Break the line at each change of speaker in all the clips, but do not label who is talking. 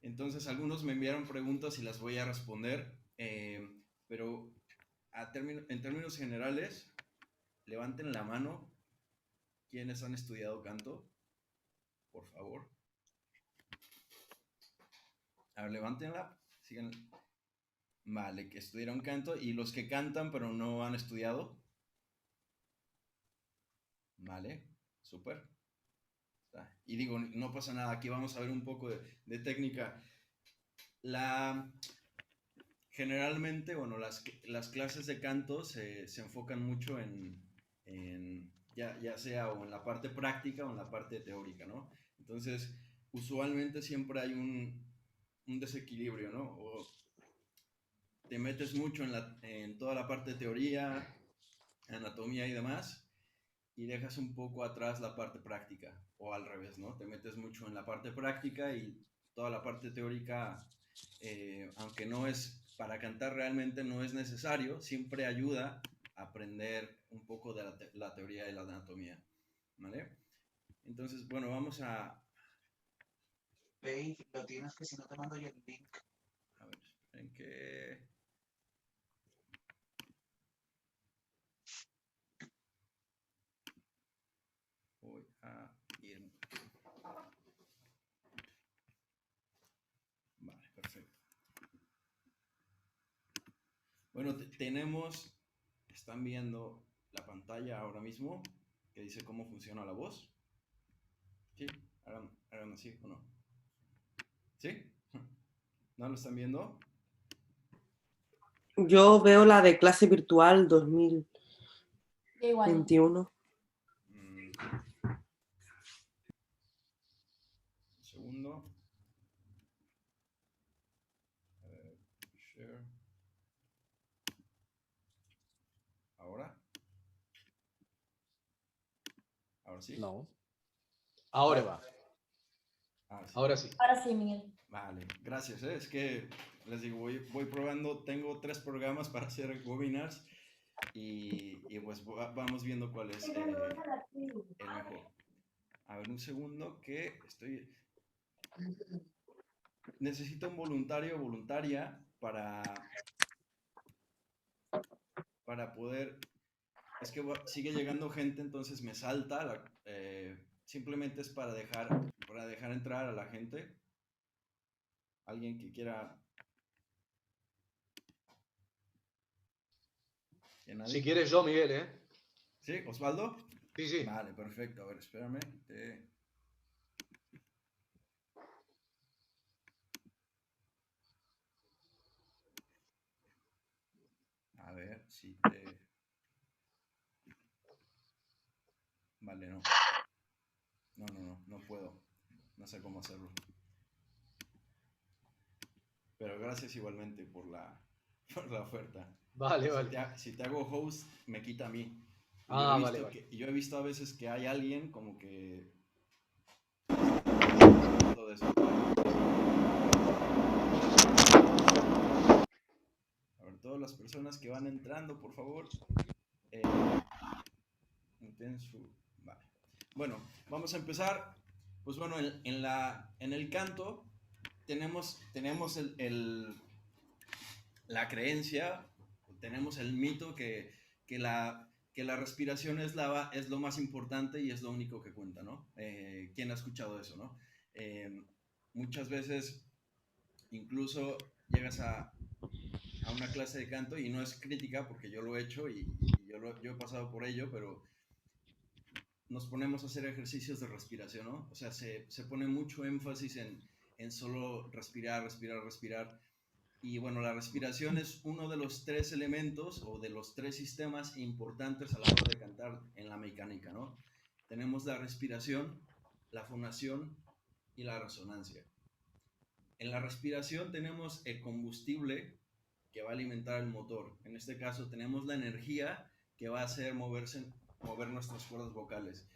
Entonces, algunos me enviaron preguntas y las voy a responder, pero en términos generales, levanten la mano quienes han estudiado canto, por favor. A ver, levántenla. Sigan. Vale, que estudiaron canto. ¿Y los que cantan pero no han estudiado? Vale, súper. Y digo, no pasa nada, aquí vamos a ver un poco de técnica. Generalmente, bueno, las clases de canto se enfocan mucho ya sea o en la parte práctica o en la parte teórica, ¿no? Entonces, usualmente siempre hay un desequilibrio, ¿no? O te metes mucho en toda la parte de teoría, anatomía y demás, y dejas un poco atrás la parte práctica, o al revés, ¿no? Te metes mucho en la parte práctica y toda la parte teórica, aunque no es, para cantar realmente no es necesario, siempre ayuda a aprender un poco de la teoría y la anatomía, ¿vale? Entonces, bueno, vamos
Ve, lo tienes que si no te mando yo el link.
a ver, esperen que... Voy a ir... Vale, perfecto. Bueno, están viendo la pantalla ahora mismo que dice cómo funciona la voz. ¿Sí? Hagan así o no. ¿Sí? ¿No lo están viendo?
Yo veo la de clase virtual 2021.
Un segundo. Share. ¿Ahora? ¿Ahora sí?
No. Ahora va.
Sí.
Ahora sí.
Ahora sí, Miguel.
Vale, gracias. Es que les digo, voy probando, tengo 3 programas para hacer webinars y pues vamos viendo cuál es el mejor. A ver, un segundo que necesito un voluntario o voluntaria para poder... Es que sigue llegando gente, entonces me salta. Simplemente es para dejar entrar a la gente. Alguien que quiera...
Si quieres yo, Miguel, ¿eh?
¿Sí? ¿Osvaldo?
Sí, sí.
Vale, perfecto. A ver, espérame. A ver si te... Vale, no. No puedo. No sé cómo hacerlo. Pero gracias igualmente por la oferta.
Vale, vale.
Si te hago host, me quita a mí.
Vale.
Yo he visto a veces que hay alguien como que... Todo eso. A ver, todas las personas que van entrando, por favor. Vale. Bueno, vamos a empezar. Pues bueno, en el canto tenemos la creencia, tenemos el mito que la respiración es lo más importante y es lo único que cuenta, ¿no? ¿Quién ha escuchado eso, no? Muchas veces incluso llegas a una clase de canto y no es crítica porque yo lo he hecho y yo he pasado por ello, pero nos ponemos a hacer ejercicios de respiración, ¿no? O sea, se pone mucho énfasis en solo respirar. Y bueno, la respiración es uno de los 3 elementos o de los 3 sistemas importantes a la hora de cantar en la mecánica, ¿no? Tenemos la respiración, la fonación y la resonancia. En la respiración tenemos el combustible que va a alimentar el motor. En este caso tenemos la energía que va a hacer mover nuestras cuerdas vocales.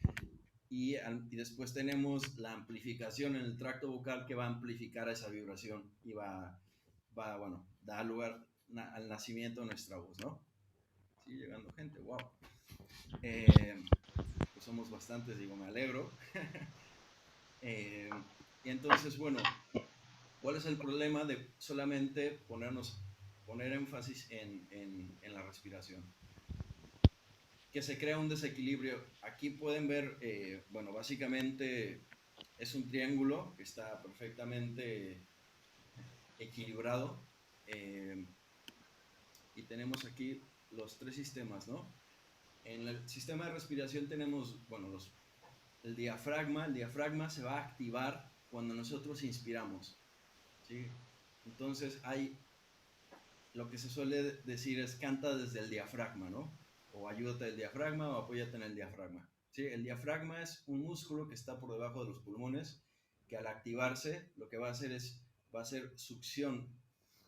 Y después tenemos la amplificación en el tracto vocal que va a amplificar esa vibración y bueno, da lugar al nacimiento de nuestra voz, ¿no? Sigue llegando gente, wow. Pues somos bastantes, digo, me alegro. Y entonces, bueno, ¿Cuál es el problema de solamente poner énfasis en la respiración? Que se crea un desequilibrio. Aquí pueden ver, bueno, básicamente es un triángulo que está perfectamente equilibrado, y tenemos aquí los tres sistemas, ¿no? En el sistema de respiración tenemos, bueno, el diafragma se va a activar cuando nosotros inspiramos, ¿sí? Entonces lo que se suele decir es canta desde el diafragma, ¿no? O ayúdate del diafragma o apóyate en el diafragma, ¿sí? El diafragma es un músculo que está por debajo de los pulmones, que al activarse lo que va a hacer va a hacer succión.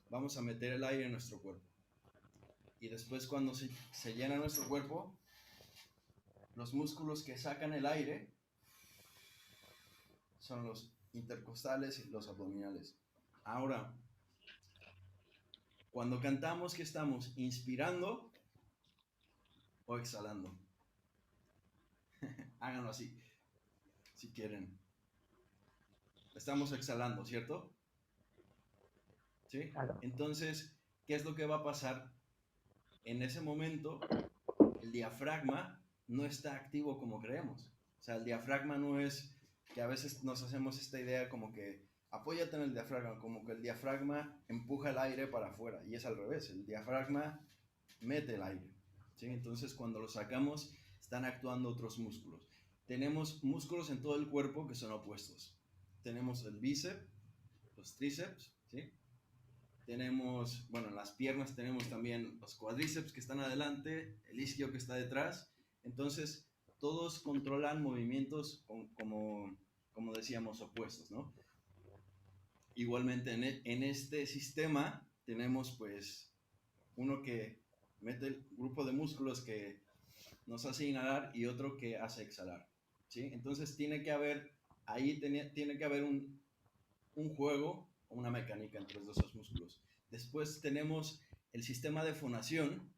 Vamos a meter el aire en nuestro cuerpo. Y después cuando se llena nuestro cuerpo, los músculos que sacan el aire son los intercostales y los abdominales. Ahora, cuando cantamos, ¿qué estamos? ¿Inspirando o exhalando? Háganlo así, si quieren. Estamos exhalando, ¿cierto? ¿Sí?
Claro.
Entonces, ¿qué es lo que va a pasar? En ese momento, el diafragma no está activo como creemos. O sea, el diafragma no es que a veces nos hacemos esta idea como que apóyate en el diafragma, como que el diafragma empuja el aire para afuera, y es al revés, el diafragma mete el aire, ¿sí? Entonces cuando lo sacamos están actuando otros músculos. Tenemos músculos en todo el cuerpo que son opuestos. Tenemos el bíceps, los tríceps, ¿sí? Tenemos, bueno, en las piernas tenemos también los cuádriceps que están adelante, el isquio que está detrás. Entonces, todos controlan movimientos como decíamos, opuestos, ¿no? Igualmente, en este sistema tenemos, pues, uno que mete el grupo de músculos que nos hace inhalar y otro que hace exhalar, ¿sí? Entonces, tiene que haber un juego, una mecánica entre los dos músculos. Después tenemos el sistema de fonación,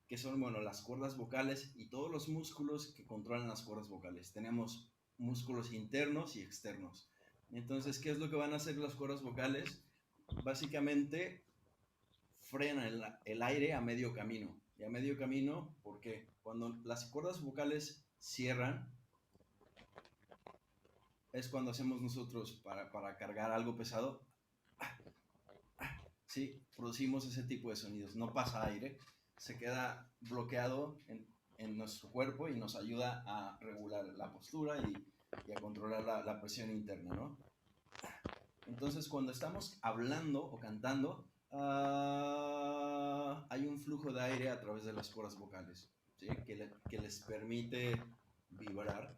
que son, bueno, las cuerdas vocales y todos los músculos que controlan las cuerdas vocales. Tenemos músculos internos y externos. Entonces, ¿qué es lo que van a hacer las cuerdas vocales? Básicamente, frenan el aire a medio camino. Y a medio camino, ¿por qué? Cuando las cuerdas vocales cierran, es cuando hacemos nosotros para cargar algo pesado. Sí, producimos ese tipo de sonidos. No pasa aire, se queda bloqueado en nuestro cuerpo y nos ayuda a regular la postura y a controlar la presión interna, ¿no? Entonces, cuando estamos hablando o cantando, hay un flujo de aire a través de las cuerdas vocales, ¿sí? que les permite vibrar,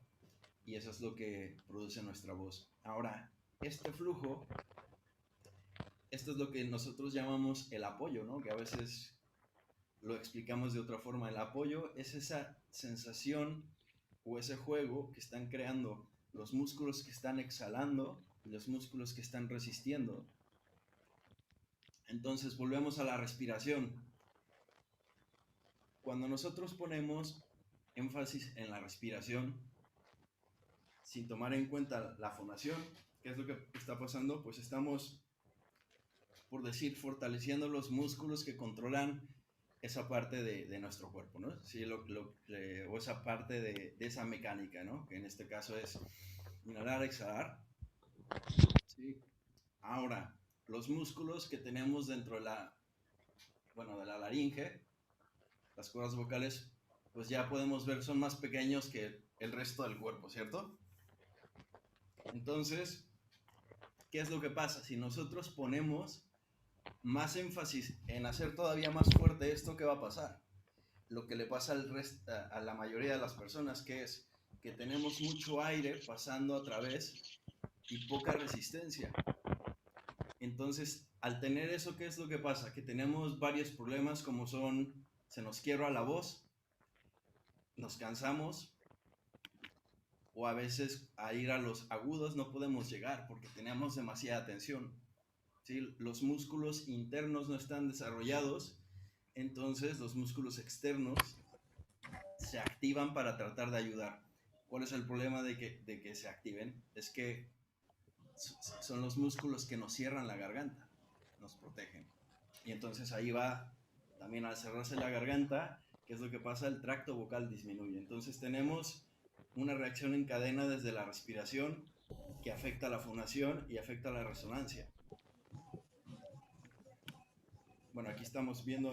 y eso es lo que produce nuestra voz. Ahora, este flujo, esto es lo que nosotros llamamos el apoyo, ¿no? Que a veces lo explicamos de otra forma. El apoyo es esa sensación o ese juego que están creando los músculos que están exhalando y los músculos que están resistiendo. Entonces volvemos a la respiración. Cuando nosotros ponemos énfasis en la respiración, sin tomar en cuenta la fonación, ¿qué es lo que está pasando? Pues estamos, por decir, fortaleciendo los músculos que controlan esa parte de nuestro cuerpo, ¿no? Sí, o esa parte de esa mecánica, ¿no? Que en este caso es inhalar, exhalar. ¿Sí? Ahora, los músculos que tenemos dentro de la laringe, las cuerdas vocales, pues ya podemos ver son más pequeños que el resto del cuerpo, ¿cierto? Entonces, ¿qué es lo que pasa? Si nosotros ponemos más énfasis en hacer todavía más fuerte esto, ¿qué va a pasar? Lo que le pasa a la mayoría de las personas, que es que tenemos mucho aire pasando a través y poca resistencia. Entonces, al tener eso, ¿qué es lo que pasa? Que tenemos varios problemas, como son, se nos quiebra la voz, nos cansamos, o a veces a ir a los agudos no podemos llegar porque tenemos demasiada tensión, ¿sí? Los músculos internos no están desarrollados, entonces los músculos externos se activan para tratar de ayudar. ¿Cuál es el problema de que se activen? Es que son los músculos que nos cierran la garganta, nos protegen. Y entonces ahí va, también al cerrarse la garganta, ¿qué es lo que pasa? El tracto vocal disminuye. Entonces tenemos una reacción en cadena desde la respiración que afecta la fonación y afecta la resonancia. Bueno, aquí estamos viendo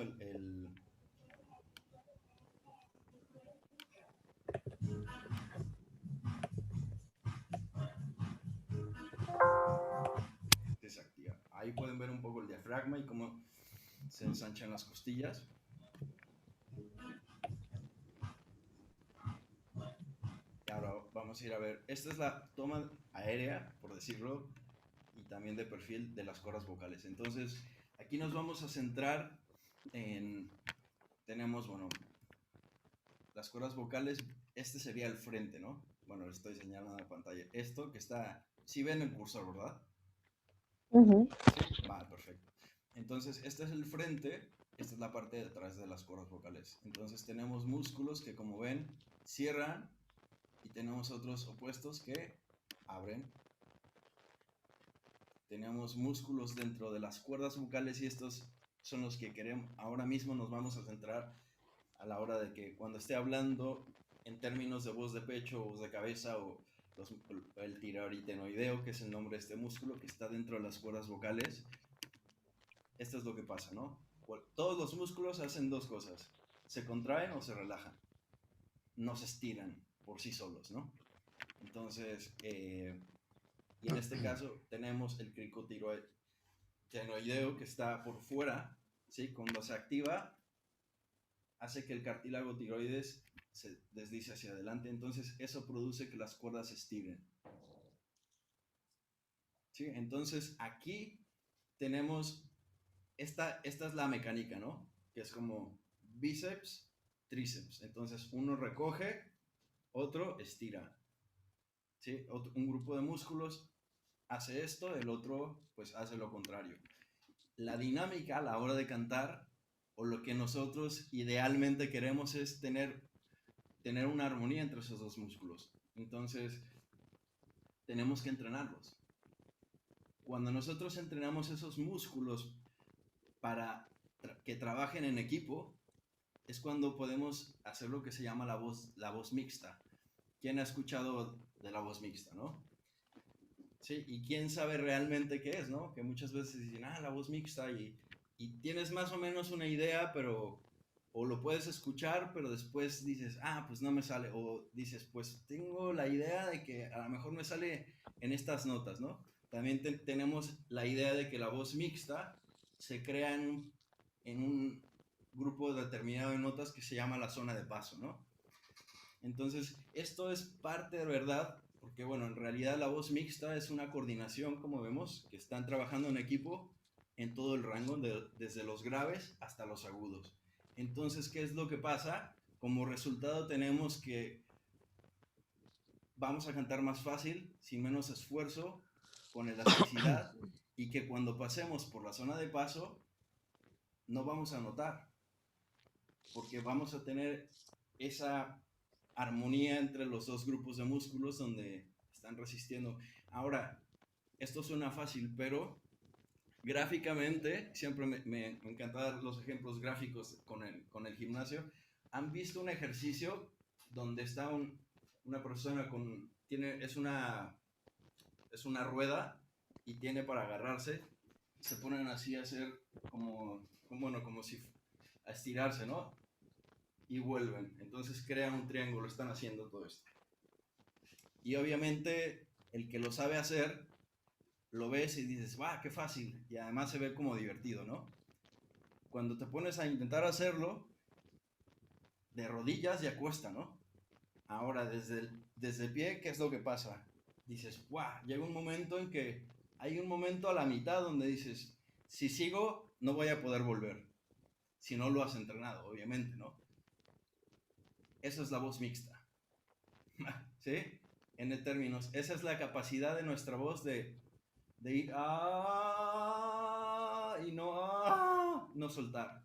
desactiva. Ahí pueden ver un poco el diafragma y cómo se ensanchan las costillas. Y ahora vamos a ir a ver, esta es la toma aérea, por decirlo, y también de perfil de las cuerdas vocales. Entonces, aquí nos vamos a centrar en, tenemos, bueno, las cuerdas vocales, este sería el frente, ¿no? Bueno, les estoy señalando en la pantalla. Esto que está, sí ven el cursor, ¿verdad? Sí, vale, perfecto. Entonces, este es el frente, esta es la parte de atrás de las cuerdas vocales. Entonces, tenemos músculos que, como ven, cierran y tenemos otros opuestos que abren. Tenemos músculos dentro de las cuerdas vocales y estos son los que queremos. Ahora mismo nos vamos a centrar a la hora de que cuando esté hablando en términos de voz de pecho, voz de cabeza o el tiroaritenoideo, que es el nombre de este músculo que está dentro de las cuerdas vocales. Esto es lo que pasa, ¿no? Todos los músculos hacen dos cosas: se contraen o se relajan, no se estiran por sí solos, ¿no? Entonces, y en este caso tenemos el cricotiroideo que está por fuera, ¿sí? Cuando se activa, hace que el cartílago tiroides se deslice hacia adelante, entonces eso produce que las cuerdas se estiren. ¿Sí? Entonces aquí tenemos, esta es la mecánica, ¿no? Que es como bíceps, tríceps. Entonces uno recoge, otro estira. ¿Sí? Un grupo de músculos hace esto, el otro pues hace lo contrario. La dinámica a la hora de cantar, o lo que nosotros idealmente queremos, es tener una armonía entre esos dos músculos. Entonces, tenemos que entrenarlos. Cuando nosotros entrenamos esos músculos para que trabajen en equipo, es cuando podemos hacer lo que se llama la voz mixta. ¿Quién ha escuchado de la voz mixta, no? Sí, y quién sabe realmente qué es, ¿no? Que muchas veces dicen, la voz mixta, y tienes más o menos una idea, pero o lo puedes escuchar, pero después dices, pues no me sale, o dices, pues tengo la idea de que a lo mejor me sale en estas notas, ¿no? También tenemos la idea de que la voz mixta se crea en un grupo determinado de notas que se llama la zona de paso, ¿no? Entonces, esto es parte de verdad, porque bueno, en realidad la voz mixta es una coordinación, como vemos, que están trabajando en equipo en todo el rango, desde los graves hasta los agudos. Entonces, ¿qué es lo que pasa? Como resultado tenemos que vamos a cantar más fácil, sin menos esfuerzo, con elasticidad, y que cuando pasemos por la zona de paso, no vamos a notar, porque vamos a tener esa armonía entre los dos grupos de músculos donde están resistiendo. Ahora, esto suena fácil, pero gráficamente, siempre me encanta dar los ejemplos gráficos con el gimnasio. ¿Han visto un ejercicio donde está una persona es una rueda y tiene para agarrarse? Se ponen así a hacer como si a estirarse, ¿no? Y vuelven. Entonces crean un triángulo, están haciendo todo esto. Y obviamente el que lo sabe hacer, lo ves y dices, qué fácil. Y además se ve como divertido, ¿no? Cuando te pones a intentar hacerlo, de rodillas ya cuesta, ¿no? Ahora, desde el pie, ¿qué es lo que pasa? Dices, llega un momento en que hay un momento a la mitad donde dices, si sigo, no voy a poder volver. Si no lo has entrenado, obviamente, ¿no? Eso es la voz mixta. ¿Sí? En términos, esa es la capacidad de nuestra voz de ir y no soltar.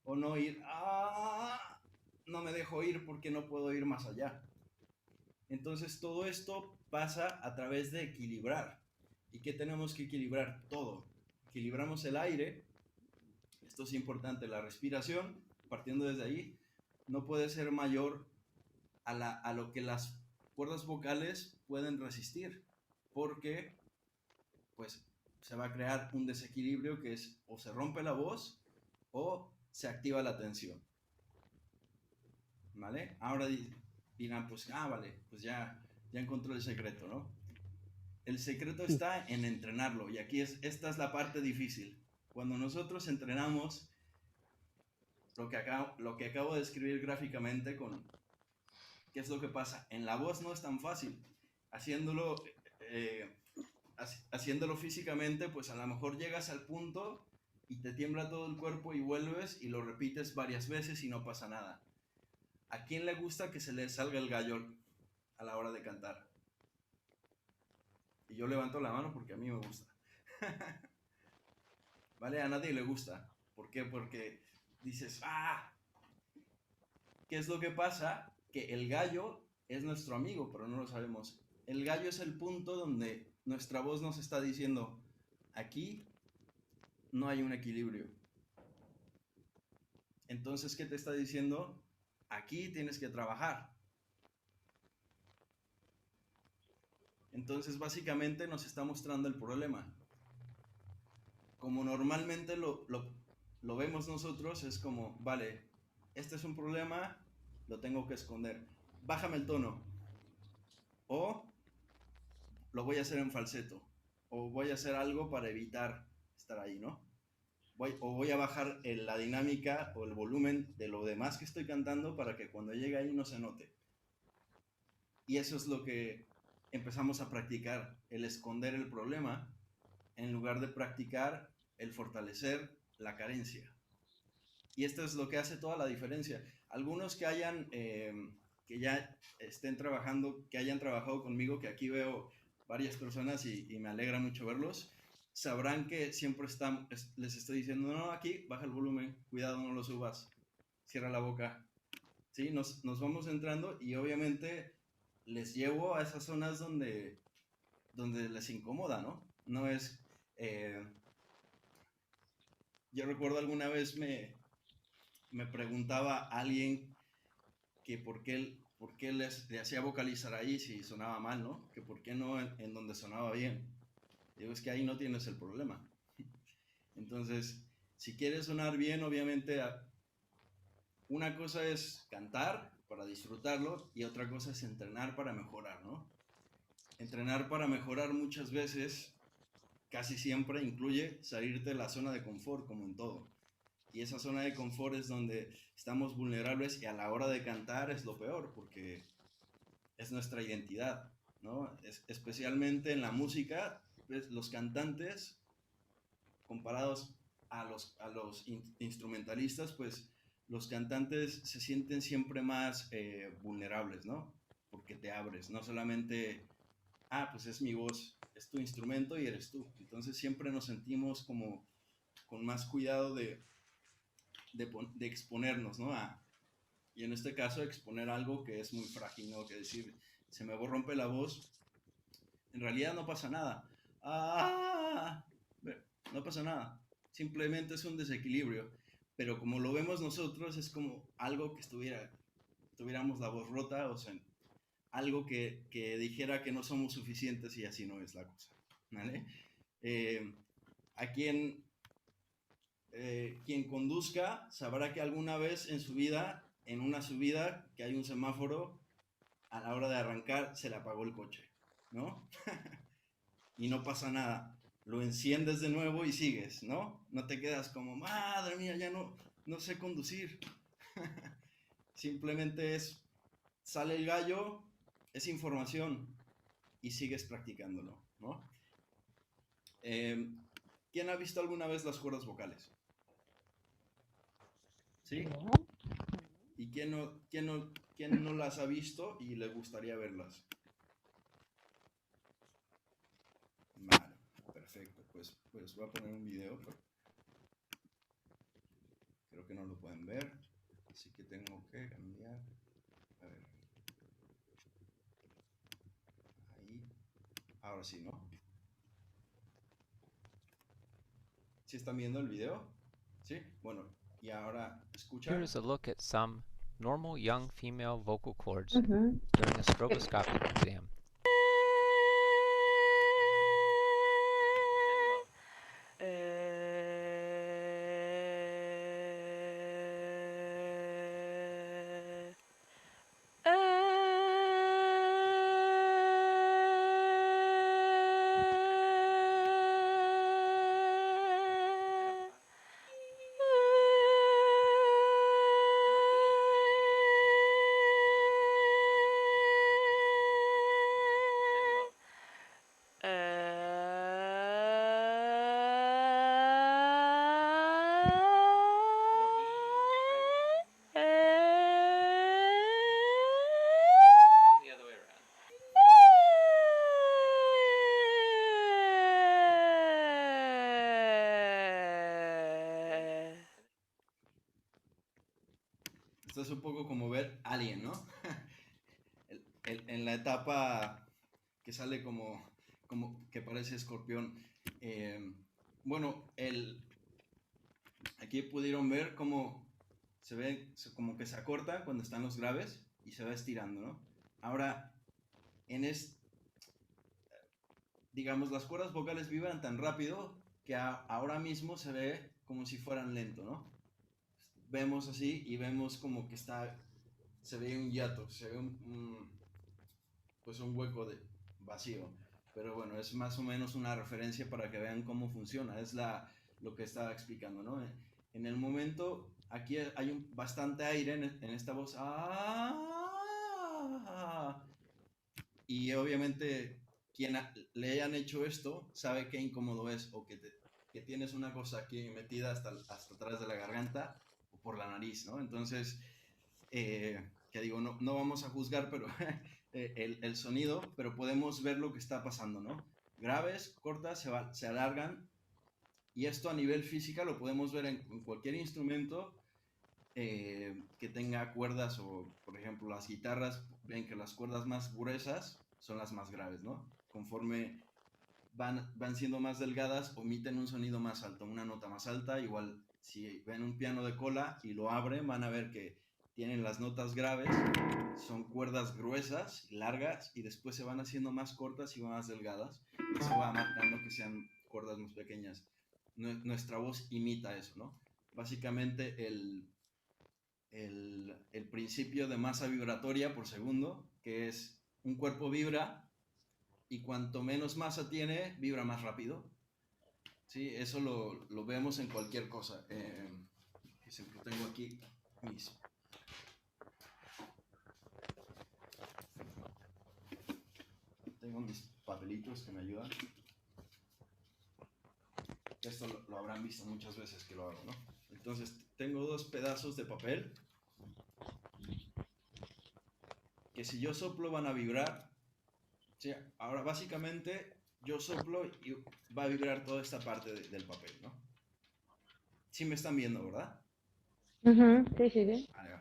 O no ir no me dejo ir porque no puedo ir más allá. Entonces todo esto pasa a través de equilibrar. ¿Y qué tenemos que equilibrar? Todo. Equilibramos el aire, esto es importante, la respiración, partiendo desde ahí, no puede ser mayor a lo que las cuerdas vocales pueden resistir, porque pues se va a crear un desequilibrio que es o se rompe la voz o se activa la tensión. ¿Vale? Ahora dirán, pues, vale, pues ya encontró el secreto, ¿no? El secreto está en entrenarlo, y aquí esta es la parte difícil. Cuando nosotros entrenamos lo que acabo de describir gráficamente ¿qué es lo que pasa? En la voz no es tan fácil. Haciéndolo, haciéndolo físicamente, pues a lo mejor llegas al punto y te tiembla todo el cuerpo y vuelves y lo repites varias veces y no pasa nada. ¿A quién le gusta que se le salga el gallo a la hora de cantar? Y yo levanto la mano porque a mí me gusta. ¿Vale? A nadie le gusta. ¿Por qué? Porque dices, ¿qué es lo que pasa? Que el gallo es nuestro amigo, pero no lo sabemos. El gallo es el punto donde nuestra voz nos está diciendo, aquí no hay un equilibrio. Entonces, ¿qué te está diciendo? Aquí tienes que trabajar. Entonces, básicamente nos está mostrando el problema. Como normalmente lo vemos nosotros, es como, vale, este es un problema, lo tengo que esconder. Bájame el tono. O lo voy a hacer en falseto. O voy a hacer algo para evitar estar ahí, ¿no? Voy a bajar la dinámica o el volumen de lo demás que estoy cantando para que cuando llegue ahí no se note. Y eso es lo que empezamos a practicar, el esconder el problema, en lugar de practicar el fortalecer la carencia. Y esto es lo que hace toda la diferencia. Algunos que ya estén trabajando, que hayan trabajado conmigo, que aquí veo varias personas y me alegra mucho verlos, sabrán que siempre les estoy diciendo, no, aquí, baja el volumen, cuidado, no lo subas, cierra la boca. ¿Sí? Nos vamos entrando y obviamente les llevo a esas zonas donde les incomoda, ¿no? No es... yo recuerdo alguna vez me preguntaba a alguien que por qué le hacía vocalizar ahí si sonaba mal, ¿no? Que por qué no en donde sonaba bien. Digo, es que ahí no tienes el problema. Entonces, si quieres sonar bien, obviamente, una cosa es cantar para disfrutarlo y otra cosa es entrenar para mejorar, ¿no? Entrenar para mejorar muchas veces, casi siempre, incluye salirte de la zona de confort, como en todo. Y esa zona de confort es donde estamos vulnerables y a la hora de cantar es lo peor, porque es nuestra identidad, ¿no? Especialmente en la música, pues, los cantantes, comparados a los instrumentalistas, pues los cantantes se sienten siempre más vulnerables, ¿no? Porque te abres, no solamente, pues es mi voz, es tu instrumento y eres tú. Entonces siempre nos sentimos como con más cuidado de exponernos, ¿no? Y en este caso exponer algo que es muy frágil, ¿no? Que decir, se me rompe la voz, en realidad no pasa nada. No pasa nada. Simplemente es un desequilibrio. Pero como lo vemos nosotros, es como algo que tuviéramos la voz rota, o sea, algo que dijera que no somos suficientes y así no es la cosa, ¿vale? A quien conduzca sabrá que alguna vez en su vida, en una subida que hay un semáforo, a la hora de arrancar se le apagó el coche, ¿no? Y no pasa nada. Lo enciendes de nuevo y sigues, ¿no? No te quedas como, madre mía, ya no sé conducir. Simplemente sale el gallo, es información y sigues practicándolo, ¿no? ¿Quién ha visto alguna vez las cuerdas vocales? ¿Sí? ¿Y quién no las ha visto y le gustaría verlas? Vale, perfecto. Pues voy a poner un video. Creo que no lo pueden ver. Así que tengo que cambiar. A ver. Ahí. Ahora sí, ¿no? ¿Sí están viendo el video? ¿Sí? Bueno, y ahora escucha.
Here is a look at some normal young female vocal cords
Ujú.
during a stroboscopic exam.
Esto es un poco como ver Alien, ¿no? En la etapa que sale como que parece escorpión. Bueno, aquí pudieron ver cómo se ve como que se acorta cuando están los graves y se va estirando, ¿no? Ahora, digamos, las cuerdas vocales vibran tan rápido que ahora mismo se ve como si fueran lento, ¿no? Vemos así y vemos como que se ve un hiato, se ve pues un hueco vacío. Pero bueno, es más o menos una referencia para que vean cómo funciona. Es lo que estaba explicando, ¿no? En el momento, aquí hay bastante aire en esta voz. Y obviamente quien le hayan hecho esto sabe qué incómodo es, o que tienes una cosa aquí metida hasta atrás de la garganta o por la nariz, ¿no? Entonces, que digo, no vamos a juzgar pero el sonido, pero podemos ver lo que está pasando, ¿no? Graves, cortas, se alargan, y esto a nivel física lo podemos ver en cualquier instrumento que tenga cuerdas, o por ejemplo las guitarras, ven que las cuerdas más gruesas son las más graves, ¿no? Conforme van siendo más delgadas, omiten un sonido más alto, una nota más alta. Igual si ven un piano de cola y lo abren, van a ver que tienen las notas graves, son cuerdas gruesas, largas, y después se van haciendo más cortas y más delgadas. Eso va marcando que sean cuerdas más pequeñas. Nuestra voz imita eso, ¿no? Básicamente el principio de masa vibratoria por segundo, que es un cuerpo vibra y cuanto menos masa tiene, vibra más rápido. Sí, eso lo vemos en cualquier cosa. Siempre tengo aquí mis papelitos que me ayudan. Esto lo habrán visto muchas veces que lo hago, ¿no? Entonces tengo 2 pedazos de papel que si yo soplo van a vibrar. Sí, ahora básicamente yo soplo y va a vibrar toda esta parte del papel, ¿no? Sí me están viendo, ¿verdad?
Ujú, sí, sí, sí.
Vale.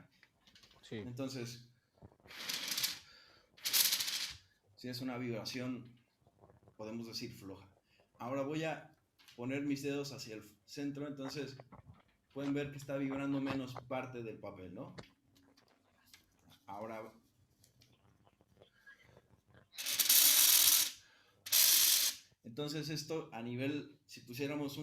Sí.
Entonces, si es una vibración, podemos decir floja. Ahora voy a poner mis dedos hacia el centro, entonces pueden ver que está vibrando menos parte del papel, ¿no? Ahora entonces esto a nivel, si pusiéramos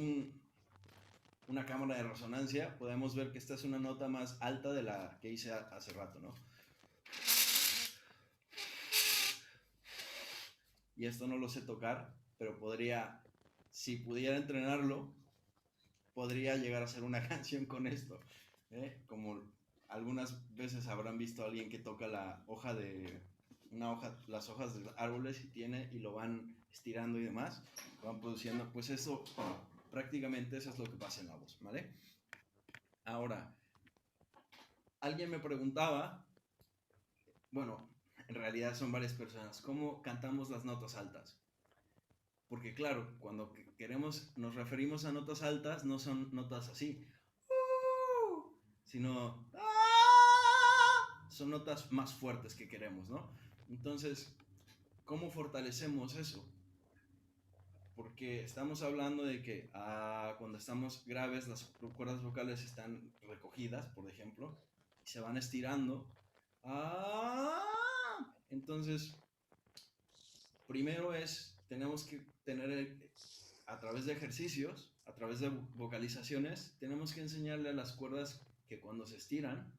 una cámara de resonancia, podemos ver que esta es una nota más alta de la que hice hace rato, ¿no? Y esto no lo sé tocar, pero si pudiera entrenarlo, podría llegar a ser una canción con esto, ¿eh? Como algunas veces habrán visto a alguien que toca las hojas de árboles y lo van estirando y demás, van produciendo, pues eso, prácticamente eso es lo que pasa en la voz, ¿vale? Ahora, alguien me preguntaba, bueno, en realidad son varias personas, ¿cómo cantamos las notas altas? Porque claro, cuando nos referimos a notas altas, no son notas así, sino son notas más fuertes que queremos, ¿no? Entonces, ¿cómo fortalecemos eso? porque estamos hablando de que cuando estamos graves las cuerdas vocales están recogidas, por ejemplo, y se van estirando. Entonces, primero tenemos que tener, a través de ejercicios, a través de vocalizaciones, tenemos que enseñarle a las cuerdas que cuando se estiran,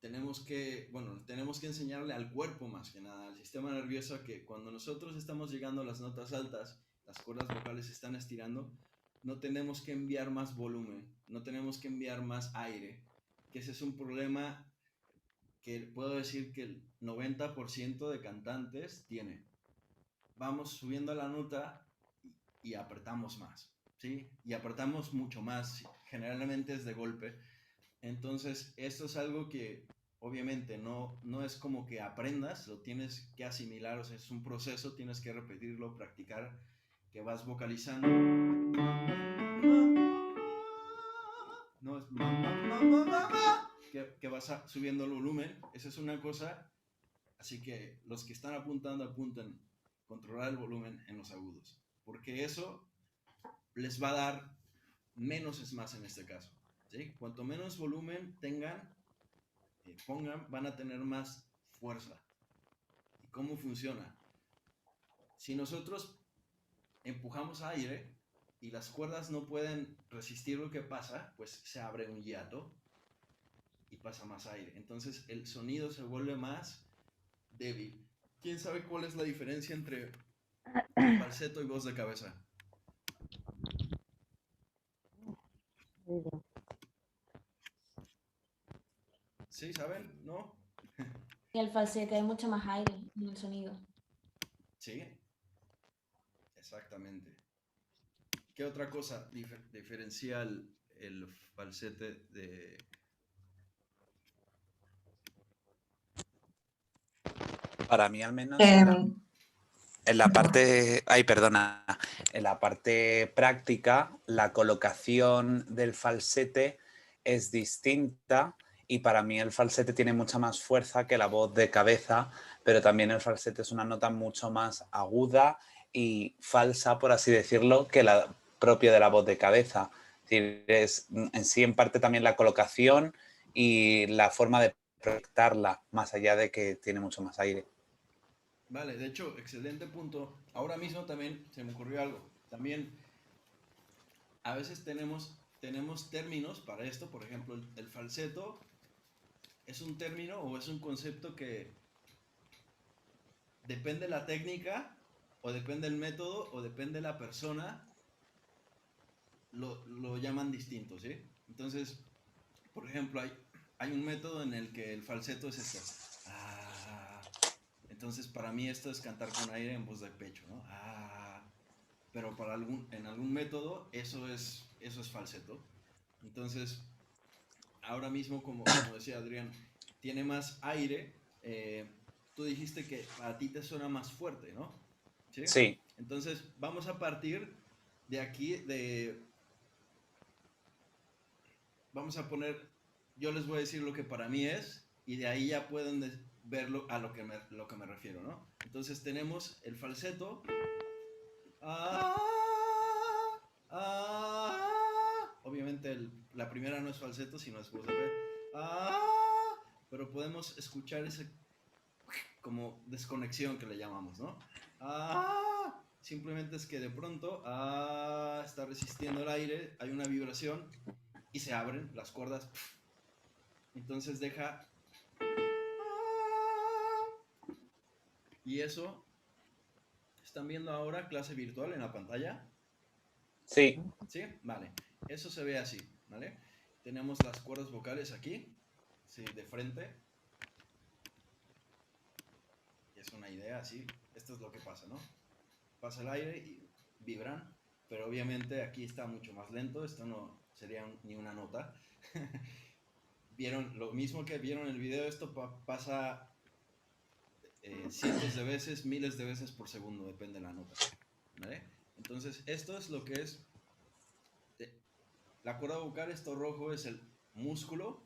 tenemos que enseñarle al cuerpo más que nada, al sistema nervioso, que cuando nosotros estamos llegando a las notas altas, las cuerdas vocales se están estirando, no tenemos que enviar más volumen, no tenemos que enviar más aire, que ese es un problema que puedo decir que el 90% de cantantes tiene. Vamos subiendo la nota y apretamos más, ¿sí? Y apretamos mucho más, generalmente es de golpe. Entonces, esto es algo que obviamente no es como que aprendas, lo tienes que asimilar, o sea, es un proceso, tienes que repetirlo, practicar, que vas vocalizando. No es que vas subiendo el volumen, esa es una cosa, así que los que están apuntando, apunten, controlar el volumen en los agudos, porque eso les va a dar menos es más en este caso, ¿sí? Cuanto menos volumen pongan, van a tener más fuerza. ¿Y cómo funciona? Si nosotros empujamos aire y las cuerdas no pueden resistir lo que pasa, pues se abre un hiato y pasa más aire. Entonces el sonido se vuelve más débil. ¿Quién sabe cuál es la diferencia entre falseto y voz de cabeza? ¿Sí? ¿Saben? ¿No?
Y el falsete hay mucho más aire en el sonido.
Sí, exactamente. ¿Qué otra cosa diferencia el falsete de...?
Para mí al menos en la parte, en la parte práctica, la colocación del falsete es distinta y para mí el falsete tiene mucha más fuerza que la voz de cabeza, pero también el falsete es una nota mucho más aguda y falsa, por así decirlo, que la propia de la voz de cabeza. Es decir, es en sí en parte también la colocación y la forma de proyectarla, más allá de que tiene mucho más aire.
Vale, de hecho, excelente punto. Ahora mismo también se me ocurrió algo. También a veces tenemos términos para esto. Por ejemplo, el falseto es un término o es un concepto que depende de la técnica o depende del método o depende de la persona, lo llaman distinto, ¿sí? Entonces, por ejemplo, hay un método en el que el falseto es esto. Entonces, para mí esto es cantar con aire en voz de pecho, ¿no? Pero en algún método eso es falseto. Entonces, ahora mismo, como decía Adrián, tiene más aire. Tú dijiste que a ti te suena más fuerte, ¿no? ¿Sí?
Sí.
Entonces, vamos a partir de aquí, vamos a poner, yo les voy a decir lo que para mí es, y de ahí ya pueden verlo a lo que me refiero, ¿no? Entonces tenemos el falseto. Obviamente la primera no es falseto, sino es voz de pe. Pero podemos escuchar ese como desconexión que le llamamos, ¿no? Simplemente es que de pronto está resistiendo el aire, hay una vibración y se abren las cuerdas. Entonces deja... Y eso, ¿están viendo ahora clase virtual en la pantalla?
Sí.
¿Sí? Vale. Eso se ve así, ¿vale? Tenemos las cuerdas vocales aquí, sí, de frente. Es una idea así. Esto es lo que pasa, ¿no? Pasa el aire y vibran, pero obviamente aquí está mucho más lento. Esto no sería ni una nota. Vieron lo mismo que vieron en el video. Esto pasa cientos de veces, miles de veces por segundo, depende de la nota, ¿vale? Entonces, esto es lo que es la cuerda vocal. Esto rojo es el músculo.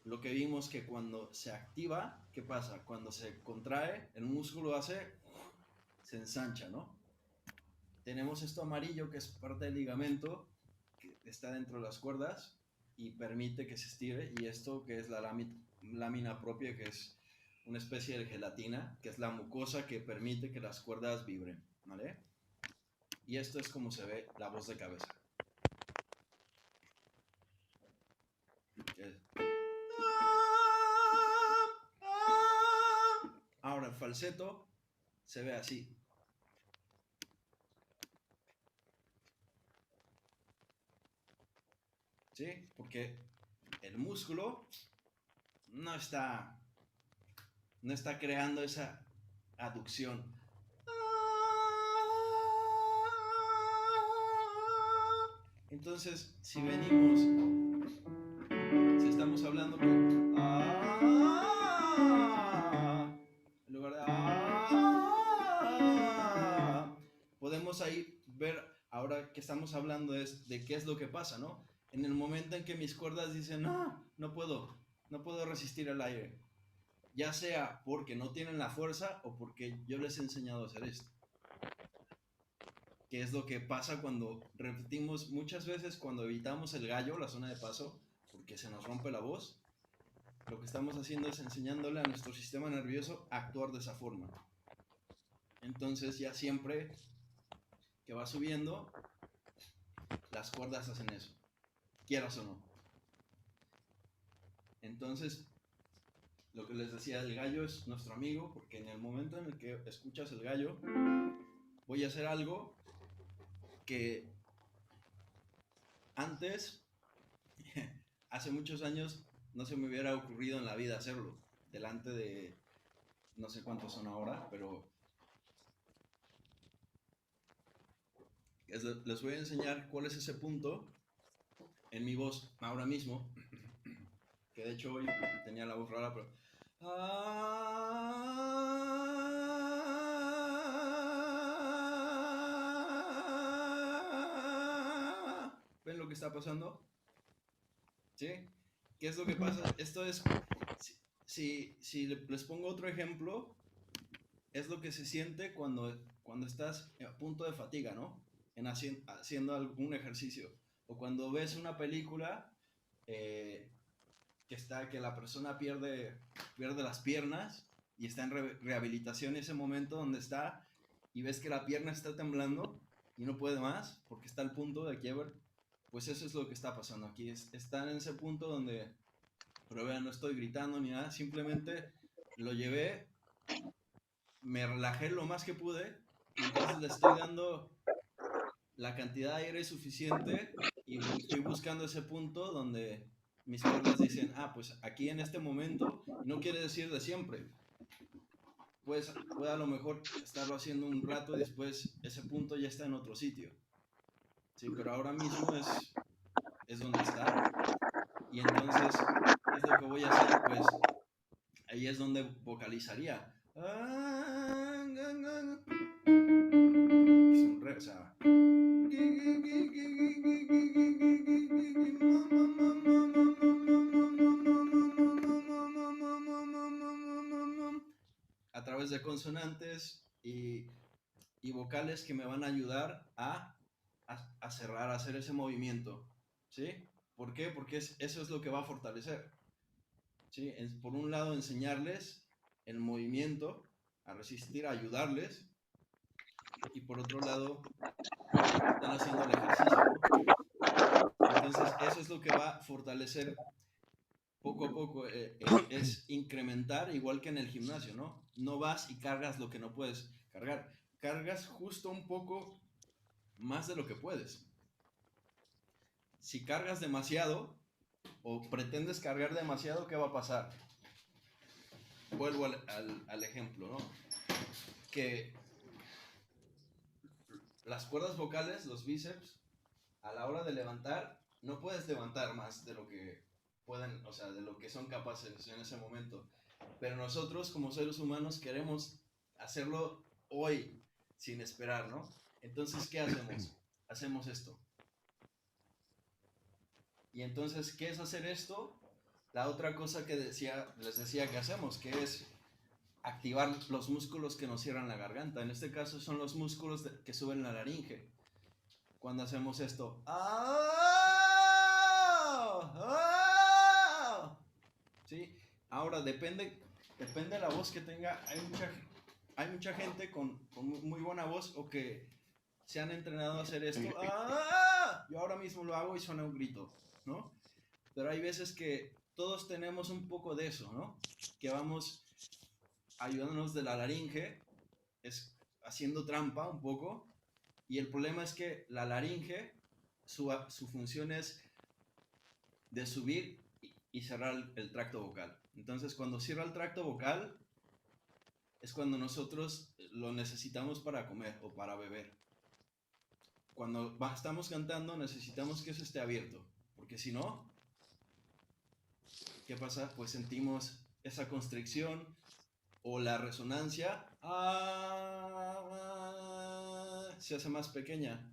Lo que vimos que cuando se activa, ¿qué pasa? Cuando se contrae, el músculo se ensancha, ¿no? tenemos esto amarillo que es parte del ligamento que está dentro de las cuerdas y permite que se estire, y esto que es la lámina propia, que es una especie de gelatina, que es la mucosa que permite que las cuerdas vibren, ¿vale? Y esto es como se ve la voz de cabeza. Ahora el falseto se ve así. ¿Sí? Porque el músculo no está creando esa aducción. Entonces, si estamos hablando que en lugar de podemos ahí ver, ahora que estamos hablando de qué es lo que pasa, ¿no? En el momento en que mis cuerdas dicen, no puedo resistir el aire, ya sea porque no tienen la fuerza o porque yo les he enseñado a hacer esto. Que es lo que pasa cuando repetimos muchas veces, cuando evitamos el gallo, la zona de paso, porque se nos rompe la voz. Lo que estamos haciendo es enseñándole a nuestro sistema nervioso a actuar de esa forma. Entonces ya siempre que va subiendo, las cuerdas hacen eso, quieras o no. Entonces, lo que les decía, el gallo es nuestro amigo, porque en el momento en el que escuchas el gallo, voy a hacer algo que antes, hace muchos años, no se me hubiera ocurrido en la vida hacerlo, delante de, no sé cuántos son ahora, pero les voy a enseñar cuál es ese punto en mi voz ahora mismo, que de hecho hoy tenía la voz rara, pero... ¿Ven lo que está pasando? ¿Sí? ¿Qué es lo que pasa? Esto es... Si les pongo otro ejemplo, es lo que se siente cuando estás a punto de fatiga, ¿no? Haciendo algún ejercicio. O cuando ves una película que la persona pierde las piernas y está en rehabilitación, ese momento donde está y ves que la pierna está temblando y no puede más porque está al punto de quiebre, pues eso es lo que está pasando aquí. Están en ese punto donde, pero vean, no estoy gritando ni nada, simplemente lo llevé, me relajé lo más que pude y entonces le estoy dando la cantidad de aire suficiente y estoy buscando ese punto donde mis cuerdas dicen, pues aquí en este momento, y no quiere decir de siempre, pues puede a lo mejor estarlo haciendo un rato y después ese punto ya está en otro sitio, sí, pero ahora mismo es donde está, y entonces, ¿qué es lo que voy a hacer? Pues ahí es donde vocalizaría. Es un re, o sea, a través de consonantes y vocales que me van a ayudar a cerrar, a hacer ese movimiento, ¿sí? ¿Por qué? Porque eso es lo que va a fortalecer, ¿sí? Por un lado, enseñarles el movimiento, a resistir, a ayudarles, y por otro lado, están haciendo el ejercicio, ¿no? Entonces, eso es lo que va a fortalecer poco a poco, es incrementar, igual que en el gimnasio, ¿no? No vas y cargas lo que no puedes cargar, cargas justo un poco más de lo que puedes. Si cargas demasiado o pretendes cargar demasiado, ¿qué va a pasar? Vuelvo al ejemplo, ¿no? Que las cuerdas vocales, los bíceps, a la hora de levantar, no puedes levantar más de lo que pueden, o sea, de lo que son capaces en ese momento. Pero nosotros, como seres humanos, queremos hacerlo hoy, sin esperar, ¿no? Entonces, ¿qué hacemos? Hacemos esto. Y entonces, ¿qué es hacer esto? La otra cosa que les decía que hacemos, que es activar los músculos que nos cierran la garganta. En este caso son los músculos que suben la laringe. Cuando hacemos esto. ¿Sí? Ahora depende de la voz que tenga. Hay mucha gente con muy buena voz o que se han entrenado a hacer esto. Yo ahora mismo lo hago y suena un grito, ¿no? Pero hay veces que todos tenemos un poco de eso, ¿no? Que vamos ayudándonos de la laringe, es haciendo trampa un poco, y el problema es que la laringe, su función es de subir y cerrar el tracto vocal. Entonces, cuando cierra el tracto vocal, es cuando nosotros lo necesitamos para comer o para beber. Cuando estamos cantando, necesitamos que eso esté abierto, porque si no, ¿qué pasa? Pues sentimos esa constricción o la resonancia se hace más pequeña.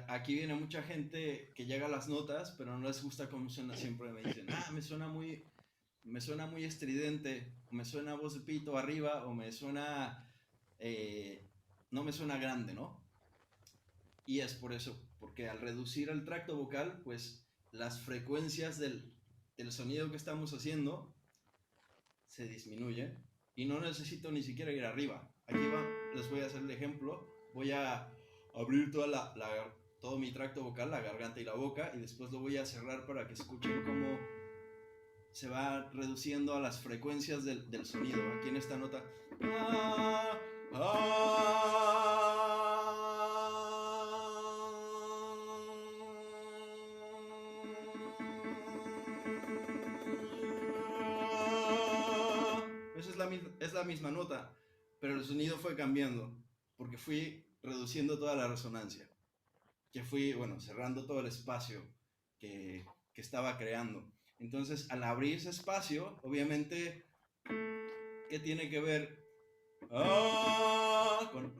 Aquí viene mucha gente que llega a las notas, pero no les gusta cómo suena siempre. Me dicen, me suena muy estridente, o me suena voz de pito arriba, o me suena, no me suena grande, ¿no? Y es por eso, porque al reducir el tracto vocal, pues las frecuencias del sonido que estamos haciendo se disminuyen y no necesito ni siquiera ir arriba. Aquí les voy a hacer el ejemplo. Voy a abrir todo mi tracto vocal, la garganta y la boca, y después lo voy a cerrar para que escuchen cómo se va reduciendo a las frecuencias del sonido. Aquí en esta nota. Es la misma nota, pero el sonido fue cambiando porque fui reduciendo toda la resonancia, que fui, cerrando todo el espacio que estaba creando. Entonces, al abrir ese espacio, obviamente, ¿qué tiene que ver con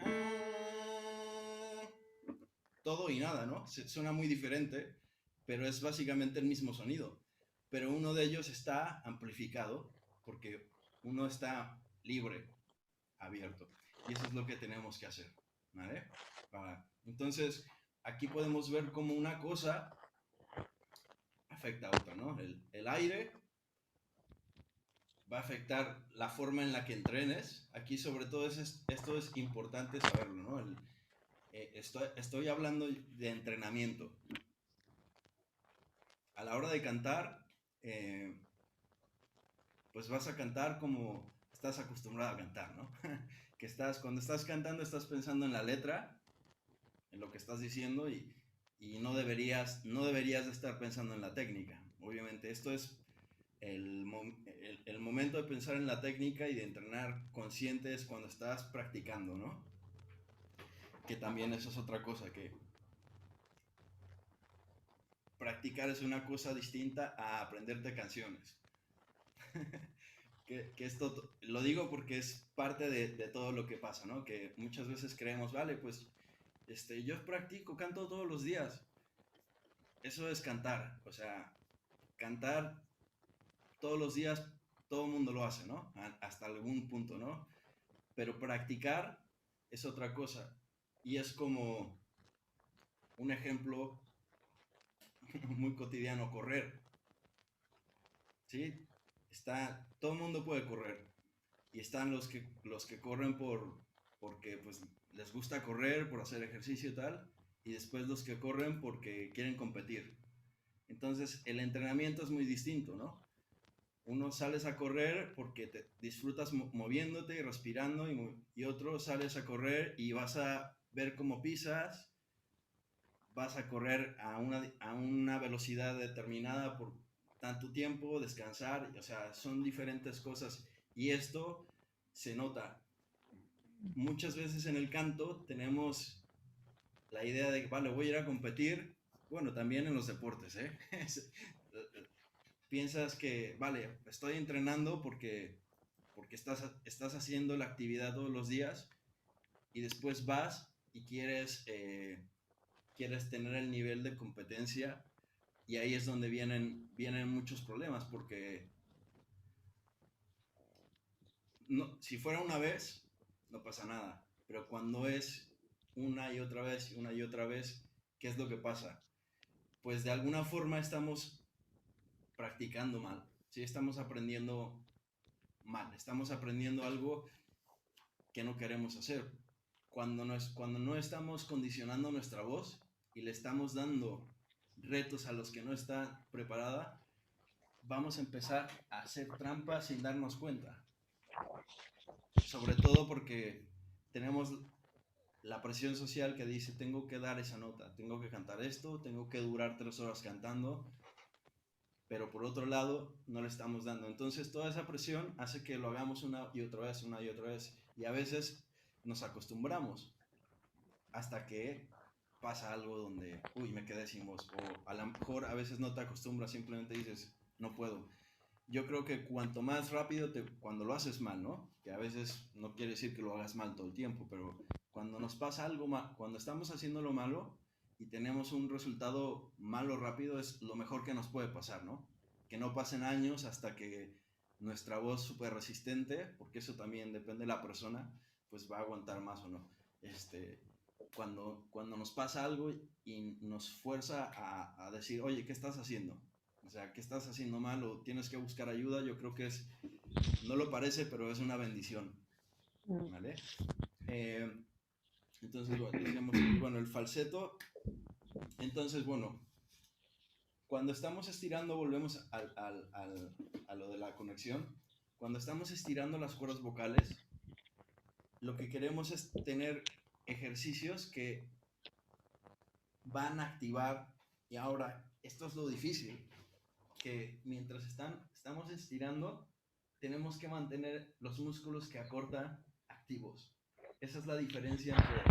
todo y nada, ¿no? Suena muy diferente, pero es básicamente el mismo sonido. Pero uno de ellos está amplificado porque uno está libre, abierto. Y eso es lo que tenemos que hacer, ¿vale? Entonces, aquí podemos ver cómo una cosa afecta a otra, ¿no? El aire va a afectar la forma en la que entrenes. Aquí sobre todo esto es importante saberlo, ¿no? Estoy hablando de entrenamiento. A la hora de cantar, pues vas a cantar como estás acostumbrado a cantar, ¿no? Cuando estás cantando estás pensando en la letra, en lo que estás diciendo y no deberías de estar pensando en la técnica. Obviamente esto es el momento de pensar en la técnica y de entrenar conscientes cuando estás practicando, ¿no? Que también eso es otra cosa, que practicar es una cosa distinta a aprenderte canciones. que esto lo digo porque es parte de todo lo que pasa, ¿no? Que muchas veces creemos, vale, pues yo practico, canto todos los días. Eso es cantar, o sea, cantar todos los días, todo el mundo lo hace, ¿no? Hasta algún punto, ¿no? Pero practicar es otra cosa. Y es como un ejemplo muy cotidiano, correr. ¿Sí? Todo el mundo puede correr. Y están los que corren porque pues les gusta correr, por hacer ejercicio y tal. Y después los que corren porque quieren competir. Entonces el entrenamiento es muy distinto, ¿no? Uno sales a correr porque te disfrutas moviéndote y respirando y otro sales a correr y vas a ver cómo pisas, vas a correr a una velocidad determinada por tanto tiempo, descansar, o sea, son diferentes cosas y esto se nota. Muchas veces en el canto tenemos la idea de que, vale, voy a ir a competir, bueno, también en los deportes, ¿eh? Piensas que, vale, estoy entrenando porque estás haciendo la actividad todos los días y después vas y quieres tener el nivel de competencia y ahí es donde vienen muchos problemas porque no, si fuera una vez, no pasa nada. Pero cuando es una y otra vez, ¿qué es lo que pasa? Pues de alguna forma estamos practicando mal, ¿sí? Estamos aprendiendo mal, estamos aprendiendo algo que no queremos hacer. Cuando no estamos condicionando nuestra voz y le estamos dando retos a los que no está preparada, vamos a empezar a hacer trampas sin darnos cuenta. Sobre todo porque tenemos la presión social que dice, tengo que dar esa nota, tengo que cantar esto, tengo que durar 3 horas cantando, pero por otro lado no le estamos dando. Entonces toda esa presión hace que lo hagamos una y otra vez, y a veces nos acostumbramos hasta que pasa algo donde, uy, me quedé sin voz, o a lo mejor a veces no te acostumbras, simplemente dices, no puedo. Yo creo que cuanto más rápido, cuando lo haces mal, ¿no? Que a veces no quiere decir que lo hagas mal todo el tiempo, pero cuando nos pasa algo mal, cuando estamos haciendo lo malo y tenemos un resultado malo rápido, es lo mejor que nos puede pasar, ¿no? Que no pasen años hasta que nuestra voz súper resistente, porque eso también depende de la persona, pues va a aguantar más o no. Cuando nos pasa algo y nos fuerza a decir, oye, ¿qué estás haciendo? O sea, ¿qué estás haciendo mal o tienes que buscar ayuda? Yo creo que no lo parece, pero es una bendición, ¿vale? Entonces, bueno, el falseto, entonces, bueno, cuando estamos estirando, volvemos a lo de la conexión, cuando estamos estirando las cuerdas vocales, lo que queremos es tener ejercicios que van a activar, y ahora, esto es lo difícil, que mientras estamos estirando, tenemos que mantener los músculos que acortan activos. Esa es la diferencia entre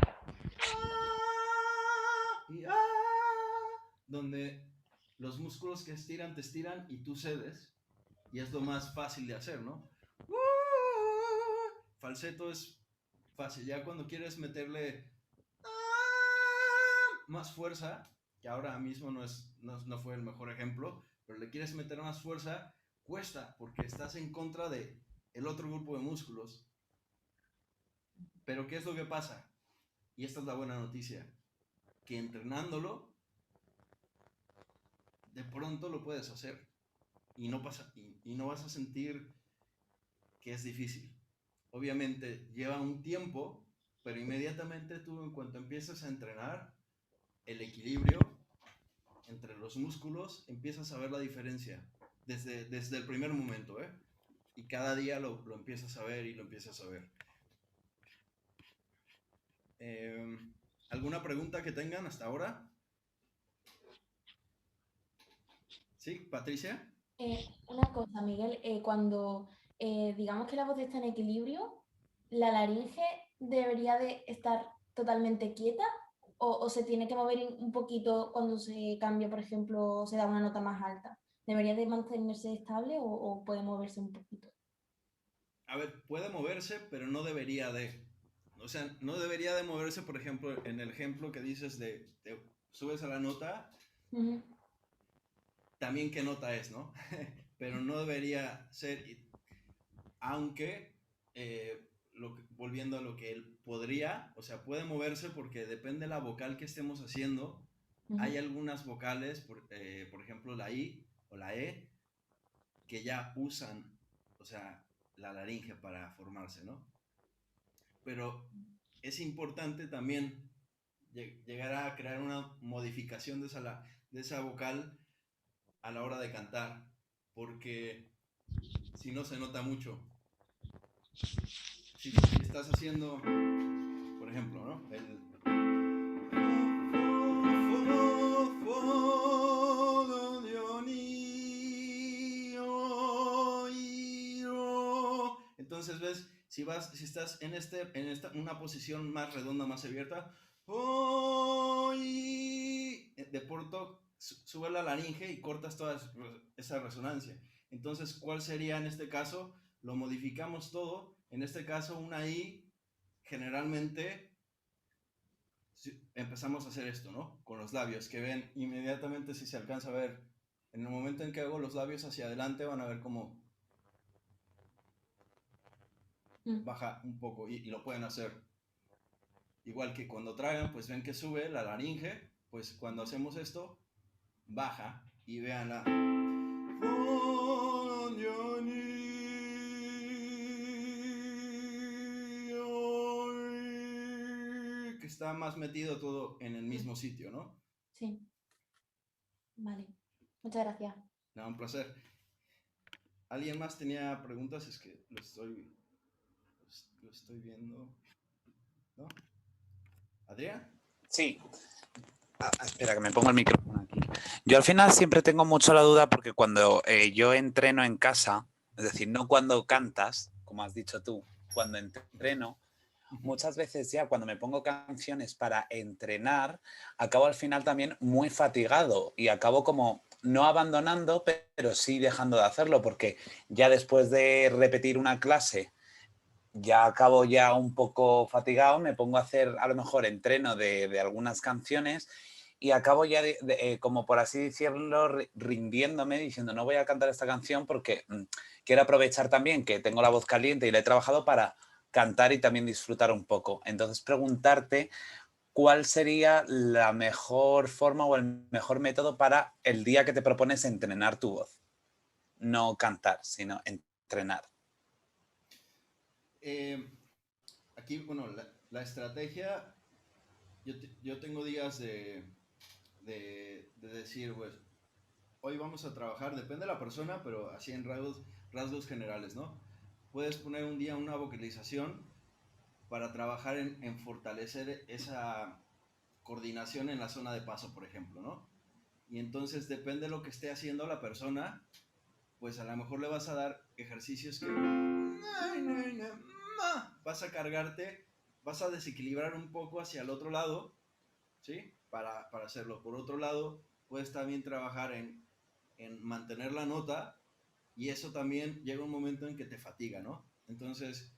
y donde los músculos que estiran te estiran y tú cedes, y es lo más fácil de hacer, ¿no? Falseto es fácil, ya cuando quieres meterle más fuerza, que ahora mismo no fue el mejor ejemplo, pero le quieres meter más fuerza, cuesta, porque estás en contra de el otro grupo de músculos. Pero ¿qué es lo que pasa? Y esta es la buena noticia, que entrenándolo, de pronto lo puedes hacer, y no vas a sentir que es difícil. Obviamente lleva un tiempo, pero inmediatamente tú, en cuanto empiezas a entrenar el equilibrio entre los músculos, empiezas a ver la diferencia desde el primer momento, ¿eh? Y cada día lo empiezas a ver y lo empiezas a ver. ¿Alguna pregunta que tengan hasta ahora? ¿Sí, Patricia?
Una cosa, Miguel, cuando digamos que la voz está en equilibrio, ¿la laringe debería de estar totalmente quieta o se tiene que mover un poquito cuando se cambia, por ejemplo, se da una nota más alta? ¿Debería de mantenerse estable o puede moverse un poquito?
A ver, puede moverse, pero no debería de. O sea, no debería de moverse, por ejemplo, en el ejemplo que dices de subes a la nota, también qué nota es, ¿no? Pero no debería ser, aunque, volviendo a lo que él podría, o sea, puede moverse porque depende de la vocal que estemos haciendo. Hay algunas vocales, por ejemplo, la I o la E, que ya usan, o sea, la laringe para formarse, ¿no? Pero es importante también llegar a crear una modificación de esa vocal a la hora de cantar, porque si no se nota mucho. Si estás haciendo, por ejemplo, ¿no? Entonces, ¿ves? Si estás en una posición más redonda, más abierta, de pronto sube la laringe y cortas toda esa resonancia. Entonces, ¿cuál sería en este caso? Lo modificamos todo. En este caso, una I, generalmente empezamos a hacer esto, ¿no? Con los labios, que ven inmediatamente, si se alcanza a ver, en el momento en que hago los labios hacia adelante, van a ver cómo baja un poco y lo pueden hacer. Igual que cuando tragan, pues ven que sube la laringe, pues cuando hacemos esto, baja y veanla. Que está más metido todo en el mismo sitio, ¿no?
Sí. Vale. Muchas gracias.
Nada, un placer. ¿Alguien más tenía preguntas? Es que lo estoy viendo. ¿No? ¿Adrián?
Sí. Espera, que me pongo el micrófono aquí. Yo al final siempre tengo mucho la duda porque cuando yo entreno en casa, es decir, no cuando cantas, como has dicho tú, cuando entreno, muchas veces ya cuando me pongo canciones para entrenar, acabo al final también muy fatigado y acabo como no abandonando, pero sí dejando de hacerlo porque ya después de repetir una clase ya acabo ya un poco fatigado, me pongo a hacer a lo mejor entreno de algunas canciones y acabo ya como por así decirlo rindiéndome diciendo no voy a cantar esta canción porque quiero aprovechar también que tengo la voz caliente y la he trabajado para cantar y también disfrutar un poco. Entonces preguntarte cuál sería la mejor forma o el mejor método para el día que te propones entrenar tu voz. No cantar, sino entrenar.
Aquí, bueno, la estrategia, yo tengo días de decir, pues, hoy vamos a trabajar, depende de la persona, pero así en rasgos generales, ¿no? Puedes poner un día una vocalización para trabajar en fortalecer esa coordinación en la zona de paso, por ejemplo, ¿no? Y entonces depende de lo que esté haciendo la persona, pues a lo mejor le vas a dar ejercicios que vas a cargarte, vas a desequilibrar un poco hacia el otro lado, ¿sí? Para hacerlo. Por otro lado, puedes también trabajar en mantener la nota y eso también llega un momento en que te fatiga, ¿no? Entonces,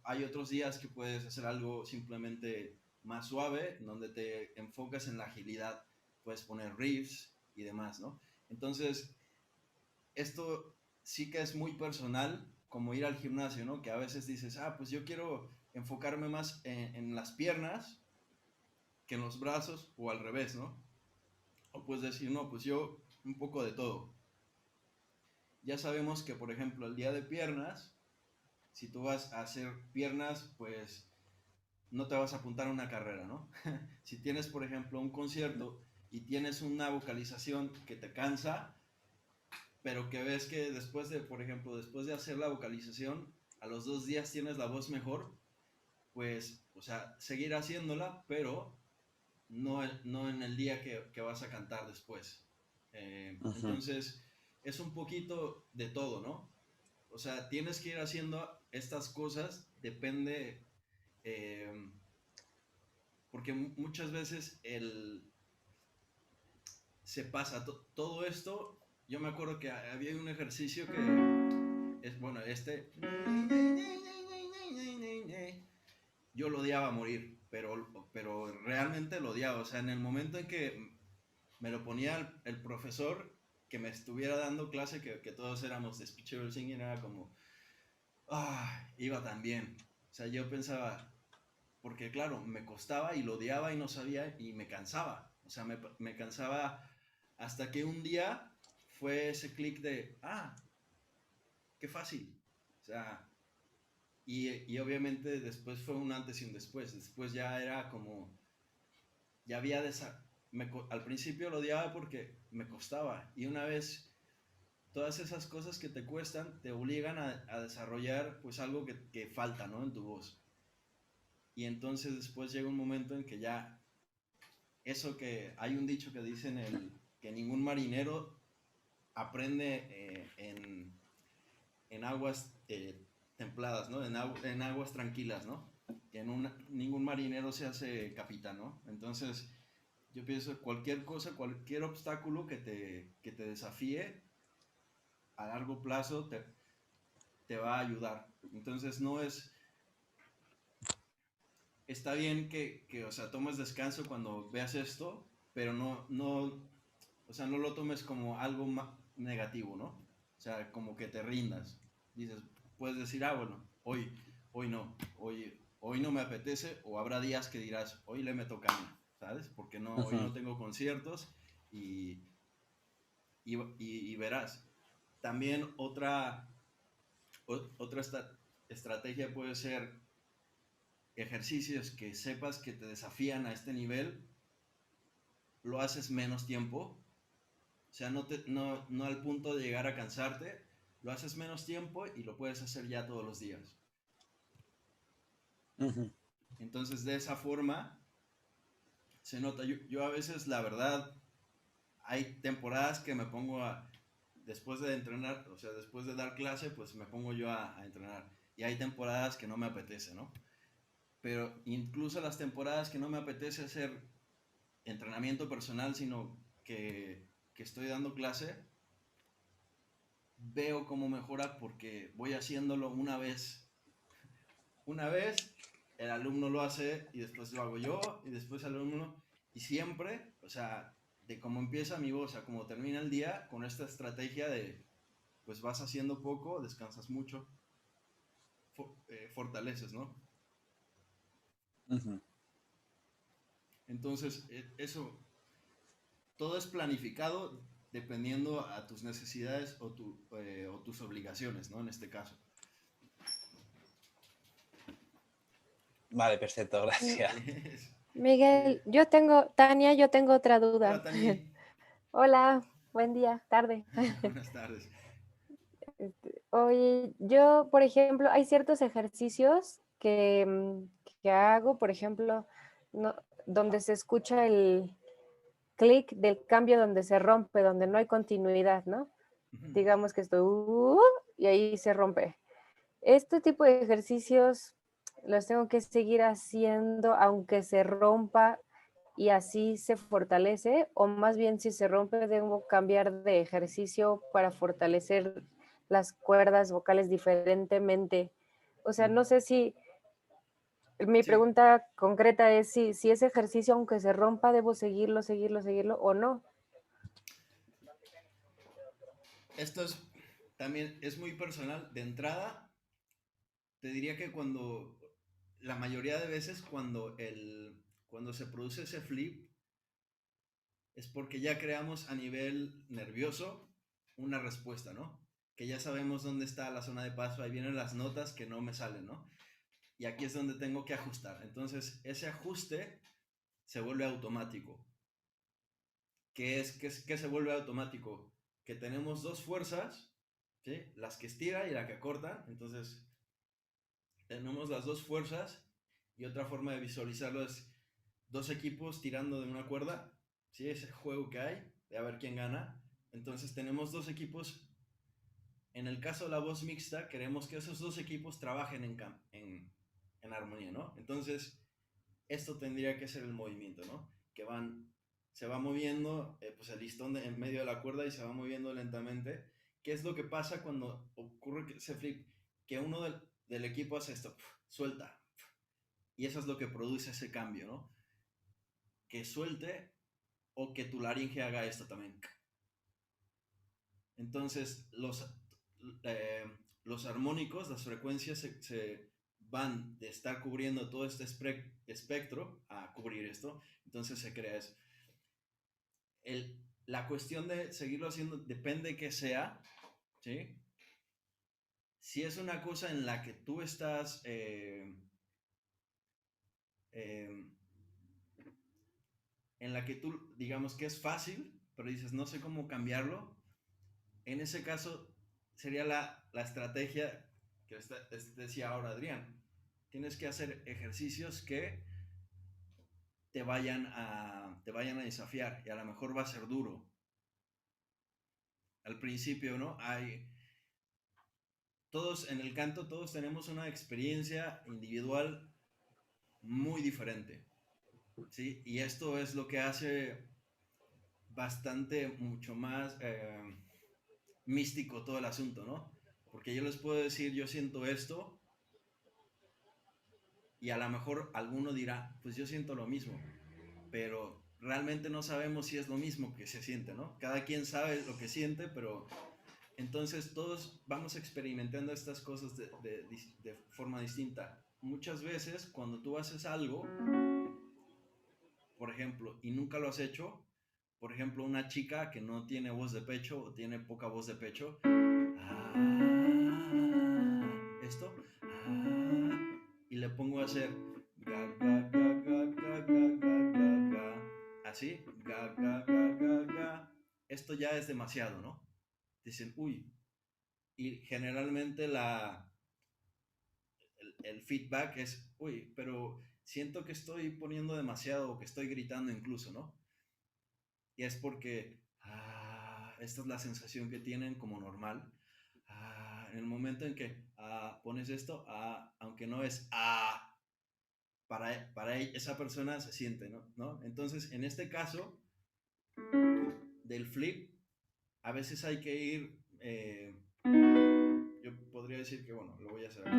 hay otros días que puedes hacer algo simplemente más suave, donde te enfocas en la agilidad, puedes poner riffs y demás, ¿no? Entonces, esto sí que es muy personal, como ir al gimnasio, ¿no? Que a veces dices, pues yo quiero enfocarme más en las piernas que en los brazos, o al revés, ¿no? O puedes decir, no, pues yo un poco de todo. Ya sabemos que, por ejemplo, el día de piernas, si tú vas a hacer piernas, pues no te vas a apuntar a una carrera, ¿no? Si tienes, por ejemplo, un concierto y tienes una vocalización que te cansa, pero que ves que después de, por ejemplo, después de hacer la vocalización, a los 2 días tienes la voz mejor, pues, o sea, seguir haciéndola, pero no en el día que vas a cantar después. Entonces, es un poquito de todo, ¿no? O sea, tienes que ir haciendo estas cosas, depende, porque muchas veces se pasa todo esto. Yo me acuerdo que había un ejercicio que es, bueno, yo lo odiaba a morir, pero realmente lo odiaba. O sea, en el momento en que me lo ponía el profesor que me estuviera dando clase, que todos éramos de speech singing, era como, iba tan bien. O sea, yo pensaba, porque claro, me costaba y lo odiaba y no sabía y me cansaba. O sea, me cansaba hasta que un día fue ese clic de, qué fácil. O sea, y obviamente después fue un antes y un después. Después ya era como, ya había al principio lo odiaba porque me costaba. Y una vez, todas esas cosas que te cuestan te obligan a desarrollar pues algo que falta, ¿no? En tu voz. Y entonces después llega un momento en que ya, eso que hay un dicho que dicen que ningún marinero aprende en aguas templadas, ¿no? En aguas tranquilas, ¿no? Que ningún marinero se hace capitán, ¿no? Entonces, yo pienso cualquier cosa, cualquier obstáculo que te desafíe a largo plazo te va a ayudar. Entonces, está bien que, o sea, tomes descanso cuando veas esto, pero o sea, no lo tomes como algo negativo, ¿no? O sea, como que te rindas. Dices, puedes decir, bueno, hoy hoy no, hoy no me apetece, o habrá días que dirás, hoy le meto caña, ¿sabes? Porque no, hoy no tengo conciertos y verás. También otra estrategia puede ser ejercicios que sepas que te desafían a este nivel, lo haces menos tiempo, o sea, no al punto de llegar a cansarte, lo haces menos tiempo y lo puedes hacer ya todos los días. Entonces, de esa forma, se nota. Yo a veces, la verdad, hay temporadas que me pongo después de entrenar, o sea, después de dar clase, pues me pongo yo a entrenar. Y hay temporadas que no me apetece, ¿no? Pero incluso las temporadas que no me apetece hacer entrenamiento personal, sino que estoy dando clase, veo cómo mejora porque voy haciéndolo una vez, el alumno lo hace y después lo hago yo y después el alumno, y siempre, o sea, de cómo empieza mi voz a cómo termina el día, con esta estrategia de, pues vas haciendo poco, descansas mucho, fortaleces, ¿no? Entonces, eso, todo es planificado dependiendo a tus necesidades o tus obligaciones, ¿no? En este caso.
Vale, perfecto, gracias.
Miguel, Tania, yo tengo otra duda.
Hola, Tania.
Hola, buen día, tarde.
Buenas tardes.
Oye, yo, por ejemplo, hay ciertos ejercicios que hago, por ejemplo, donde se escucha el clic del cambio, donde se rompe, donde no hay continuidad, ¿no? Digamos que esto, y ahí se rompe. Este tipo de ejercicios los tengo que seguir haciendo aunque se rompa y así se fortalece, o más bien si se rompe debo cambiar de ejercicio para fortalecer las cuerdas vocales diferentemente. O sea, no sé si mi pregunta concreta es si ese ejercicio aunque se rompa debo seguirlo o no.
Esto también es muy personal. De entrada, te diría que la mayoría de veces cuando se produce ese flip, es porque ya creamos a nivel nervioso una respuesta, ¿no? Que ya sabemos dónde está la zona de paso, ahí vienen las notas que no me salen, ¿no? Y aquí es donde tengo que ajustar. Entonces, ese ajuste se vuelve automático. ¿Qué se vuelve automático? Que tenemos dos fuerzas, ¿sí? Las que estira y la que acorta. Entonces, tenemos las dos fuerzas, y otra forma de visualizarlo es dos equipos tirando de una cuerda, ¿sí? Ese juego que hay, de a ver quién gana. Entonces, tenemos dos equipos. En el caso de la voz mixta, queremos que esos dos equipos trabajen en armonía, ¿no? Entonces, esto tendría que ser el movimiento, ¿no? Se va moviendo pues el listón en medio de la cuerda y se va moviendo lentamente. ¿Qué es lo que pasa cuando ocurre ese flip? Que uno del equipo hace esto, suelta. Y eso es lo que produce ese cambio, ¿no? Que suelte o que tu laringe haga esto también. Entonces, los armónicos, las frecuencias se van de estar cubriendo todo este espectro a cubrir esto. Entonces se crea eso. La cuestión de seguirlo haciendo depende de qué sea, ¿sí? Si es una cosa en la que tú estás en la que tú digamos que es fácil, pero dices no sé cómo cambiarlo, en ese caso sería la estrategia que decía ahora Adrián. Tienes que hacer ejercicios que te vayan a desafiar, y a lo mejor va a ser duro al principio, ¿no? Todos en el canto, todos tenemos una experiencia individual muy diferente, ¿sí? Y esto es lo que hace mucho más místico todo el asunto, ¿no? Porque yo les puedo decir, yo siento esto, y a lo mejor alguno dirá, pues yo siento lo mismo, pero realmente no sabemos si es lo mismo que se siente, ¿no? Cada quien sabe lo que siente, pero Entonces todos vamos experimentando estas cosas de forma distinta. Muchas veces cuando tú haces algo, por ejemplo, y nunca lo has hecho, por ejemplo, una chica que no tiene voz de pecho o tiene poca voz de pecho, esto, y le pongo a hacer ga, ga, ga, ga, ga, ga, ga, ga, ga, así, ga, ga, ga, ga, ga. Esto ya es demasiado, ¿no? Dicen, uy, y generalmente el feedback es, uy, pero siento que estoy poniendo demasiado o que estoy gritando incluso, ¿no? Y es porque esta es la sensación que tienen como normal. En el momento en que pones esto, aunque no es para esa persona se siente, ¿no? Entonces, en este caso del flip, a veces hay que ir, yo podría decir que, bueno, lo voy a hacer aquí.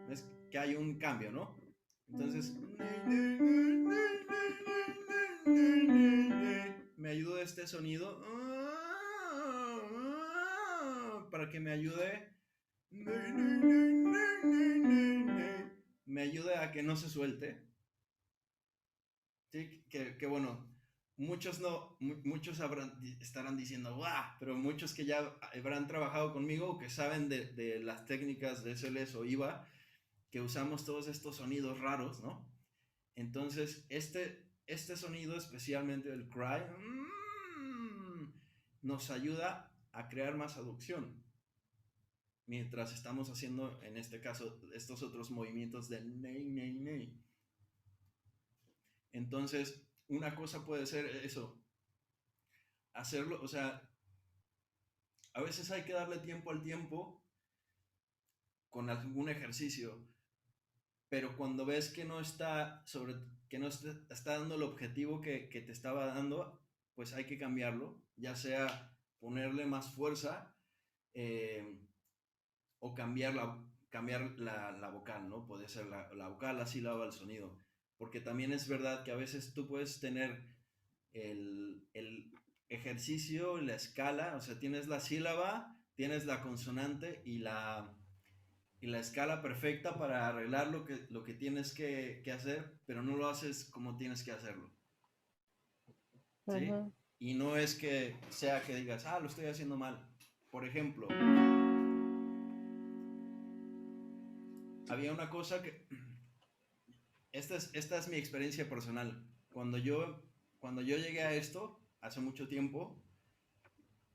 Es que hay un cambio, ¿no? Entonces, me ayuda este sonido para que me ayude a que no se suelte. Sí, que bueno, muchos estarán diciendo, ¡guau! Pero muchos que ya habrán trabajado conmigo o que saben de las técnicas de SLS o IVA, que usamos todos estos sonidos raros, ¿no? Entonces, este sonido, especialmente el cry, nos ayuda a crear más aducción. Mientras estamos haciendo, en este caso, estos otros movimientos de ney, ney, ney. Entonces, una cosa puede ser eso, hacerlo, o sea, a veces hay que darle tiempo al tiempo con algún ejercicio, pero cuando ves que no está dando el objetivo que te estaba dando, pues hay que cambiarlo, ya sea ponerle más fuerza o cambiar la vocal, ¿no? Puede ser la vocal, la sílaba, el sonido. Porque también es verdad que a veces tú puedes tener el ejercicio, la escala, o sea, tienes la sílaba, tienes la consonante y la escala perfecta para arreglar lo que tienes que hacer, pero no lo haces como tienes que hacerlo. ¿Sí? Uh-huh. Y no es que sea que digas, lo estoy haciendo mal. Por ejemplo, había una cosa que... Esta es mi experiencia personal. Cuando yo llegué a esto, hace mucho tiempo,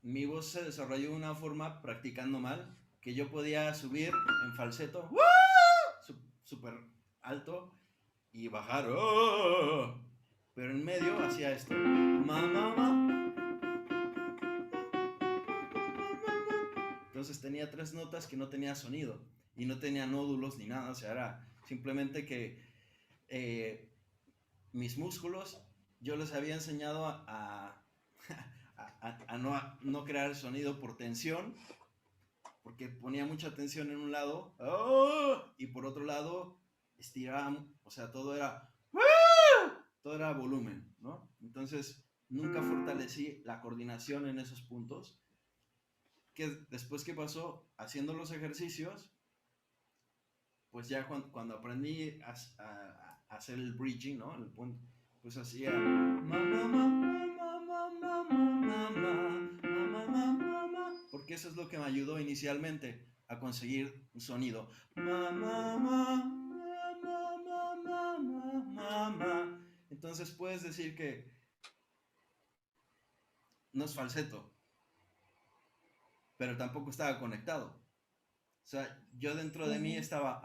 mi voz se desarrolló de una forma, practicando mal, que yo podía subir en falseto súper alto y bajar, pero en medio hacía esto, entonces tenía 3 notas que no tenía sonido y no tenía nódulos ni nada, o sea, era simplemente que mis músculos, yo les había enseñado a no crear sonido por tensión, porque ponía mucha tensión en un lado y por otro lado estiraba, o sea, todo era volumen, ¿no? Entonces nunca fortalecí la coordinación en esos puntos, que después que pasó haciendo los ejercicios, pues ya cuando aprendí a hacer el bridging, ¿no? El punto, pues hacía porque eso es lo que me ayudó inicialmente a conseguir un sonido. Entonces puedes decir que no es falseto, pero tampoco estaba conectado. O sea, yo dentro de mí estaba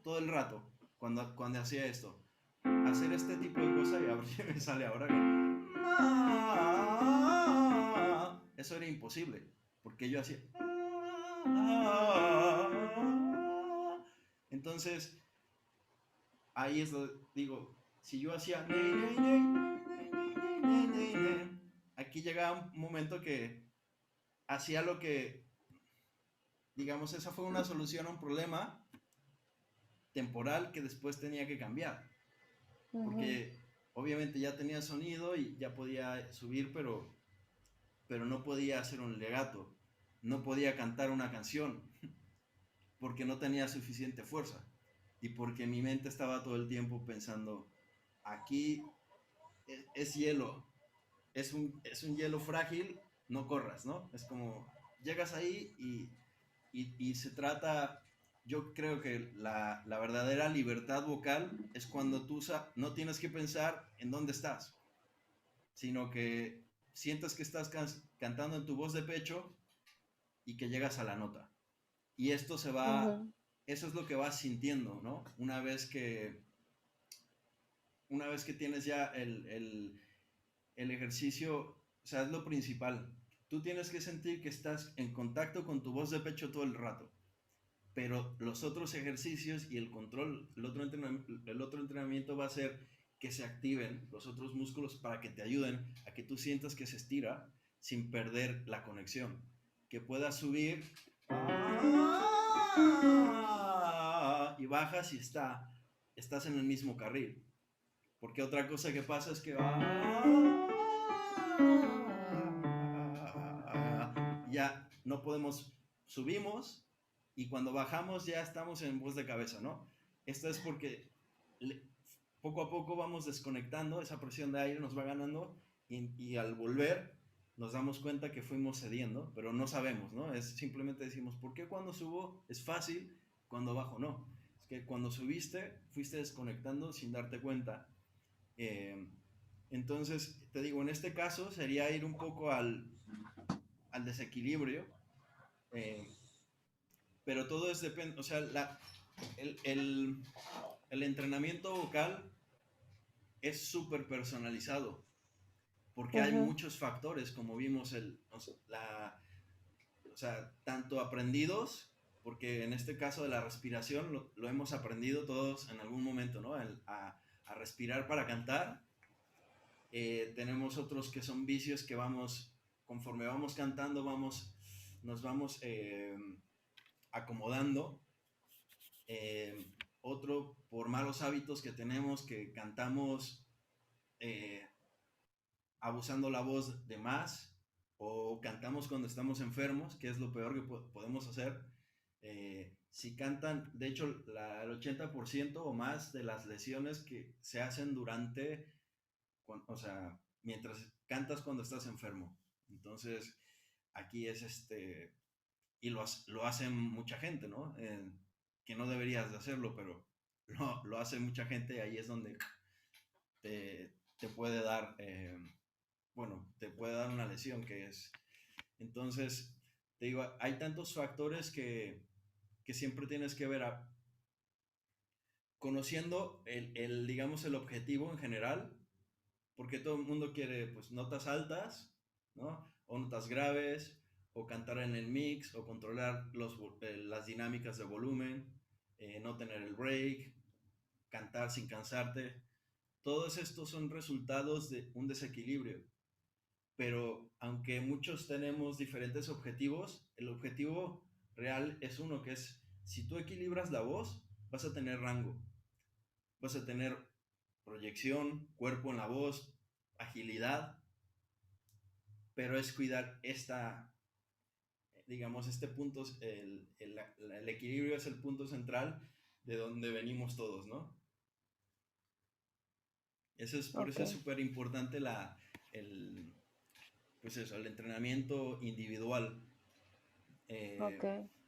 todo el rato cuando hacía esto. Hacer este tipo de cosas y a ver si me sale ahora que eso era imposible, porque yo hacía entonces ahí es donde digo, si yo hacía aquí llegaba un momento que hacía lo que, digamos, esa fue una solución a un problema temporal que después tenía que cambiar. Porque obviamente ya tenía sonido y ya podía subir, pero no podía hacer un legato, no podía cantar una canción, porque no tenía suficiente fuerza y porque mi mente estaba todo el tiempo pensando, aquí es hielo, es un hielo frágil, no corras, ¿no? Es como, llegas ahí y se trata, yo creo que la verdadera libertad vocal es cuando tú no tienes que pensar en dónde estás, sino que sientas que estás cantando en tu voz de pecho y que llegas a la nota. Y esto se va, eso es lo que vas sintiendo, ¿no? Una vez que tienes ya el ejercicio, o sea, es lo principal. Tú tienes que sentir que estás en contacto con tu voz de pecho todo el rato. Pero los otros ejercicios y el control, el otro entrenamiento va a ser que se activen los otros músculos para que te ayuden a que tú sientas que se estira sin perder la conexión. Que puedas subir y bajas y estás en el mismo carril. Porque otra cosa que pasa es que ya no podemos, subimos y cuando bajamos ya estamos en voz de cabeza, ¿no? Esto es porque poco a poco vamos desconectando, esa presión de aire nos va ganando y al volver nos damos cuenta que fuimos cediendo, pero no sabemos, ¿no? Es simplemente decimos, ¿por qué cuando subo es fácil, cuando bajo no? Es que cuando subiste fuiste desconectando sin darte cuenta. Entonces, te digo, en este caso sería ir un poco al desequilibrio, pero todo es depende, o sea, el entrenamiento vocal es súper personalizado, porque hay muchos factores, como vimos, o sea, tanto aprendidos, porque en este caso de la respiración lo hemos aprendido todos en algún momento, ¿no? A respirar para cantar. Tenemos otros que son vicios que conforme vamos cantando, nos vamos acomodando. Otro por malos hábitos que tenemos, que cantamos abusando la voz de más, o cantamos cuando estamos enfermos, que es lo peor que podemos hacer. Si cantan, de hecho, el 80% o más de las lesiones que se hacen o sea, mientras cantas cuando estás enfermo. Entonces, aquí es y lo hace mucha gente, ¿no? Que no deberías de hacerlo, pero lo hace mucha gente y ahí es donde te puede dar, te puede dar una lesión que es. Entonces, te digo, hay tantos factores que siempre tienes que ver conociendo digamos, el objetivo en general, porque todo el mundo quiere, pues, notas altas, ¿no? O notas graves, o cantar en el mix, o controlar las dinámicas de volumen, no tener el break, cantar sin cansarte. Todos estos son resultados de un desequilibrio. Pero aunque muchos tenemos diferentes objetivos, el objetivo real es uno, que es, si tú equilibras la voz, vas a tener rango, vas a tener proyección, cuerpo en la voz, agilidad, pero es cuidar digamos, este punto, el equilibrio es el punto central de donde venimos todos, ¿no? Por eso es súper importante pues eso, el entrenamiento individual.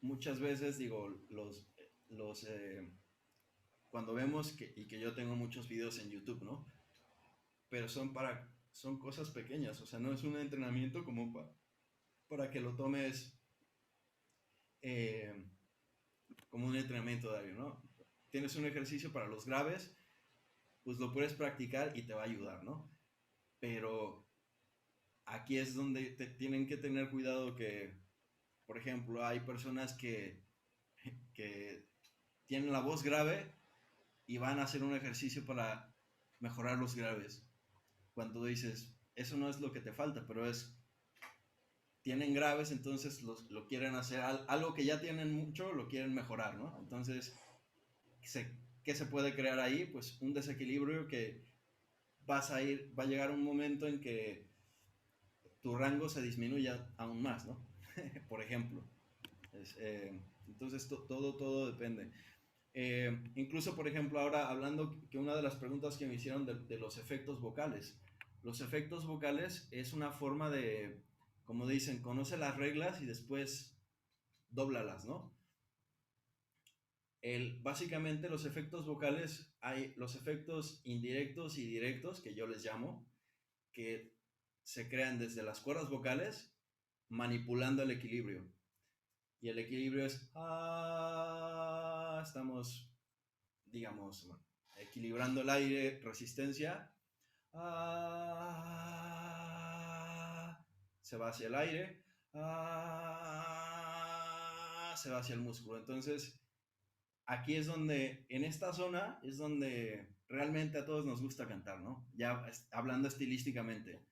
Muchas veces, digo, cuando vemos y que yo tengo muchos videos en YouTube, ¿no? Pero son cosas pequeñas, o sea, no es un entrenamiento como para que lo tomes como un entrenamiento diario, ¿no? Tienes un ejercicio para los graves, pues lo puedes practicar y te va a ayudar, ¿no? Pero aquí es donde tienen que tener cuidado que, por ejemplo, hay personas que tienen la voz grave y van a hacer un ejercicio para mejorar los graves. Cuando dices, eso no es lo que te falta, pero tienen graves, entonces lo quieren hacer, algo que ya tienen mucho, lo quieren mejorar, ¿no? Entonces, ¿qué se puede crear ahí? Pues un desequilibrio que va a llegar un momento en que tu rango se disminuya aún más, ¿no? Por ejemplo. Entonces todo depende. Incluso, por ejemplo, ahora hablando que una de las preguntas que me hicieron de los efectos vocales. Los efectos vocales es una forma de, como dicen, conoce las reglas y después dóblalas, ¿no? Básicamente los efectos vocales, hay los efectos indirectos y directos, que yo les llamo, que se crean desde las cuerdas vocales manipulando el equilibrio. Y el equilibrio es, estamos, digamos, equilibrando el aire, resistencia, se va hacia el aire, se va hacia el músculo. Entonces, aquí es donde, en esta zona, es donde realmente a todos nos gusta cantar, ¿no? Ya hablando estilísticamente.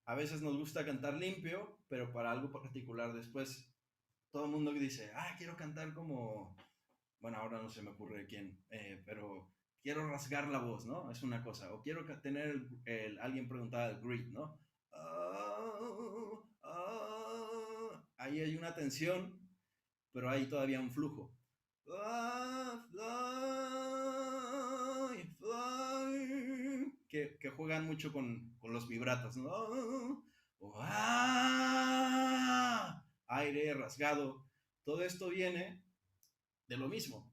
A veces nos gusta cantar limpio, pero para algo particular. Después, todo el mundo dice, quiero cantar como, bueno, ahora no se me ocurre quién, pero quiero rasgar la voz, ¿no? Es una cosa. O quiero tener, alguien preguntaba el grit, ¿no? Ahí hay una tensión, pero hay todavía un flujo. Que juegan mucho con los vibratos, ¿no? Aire rasgado. Todo esto viene de lo mismo.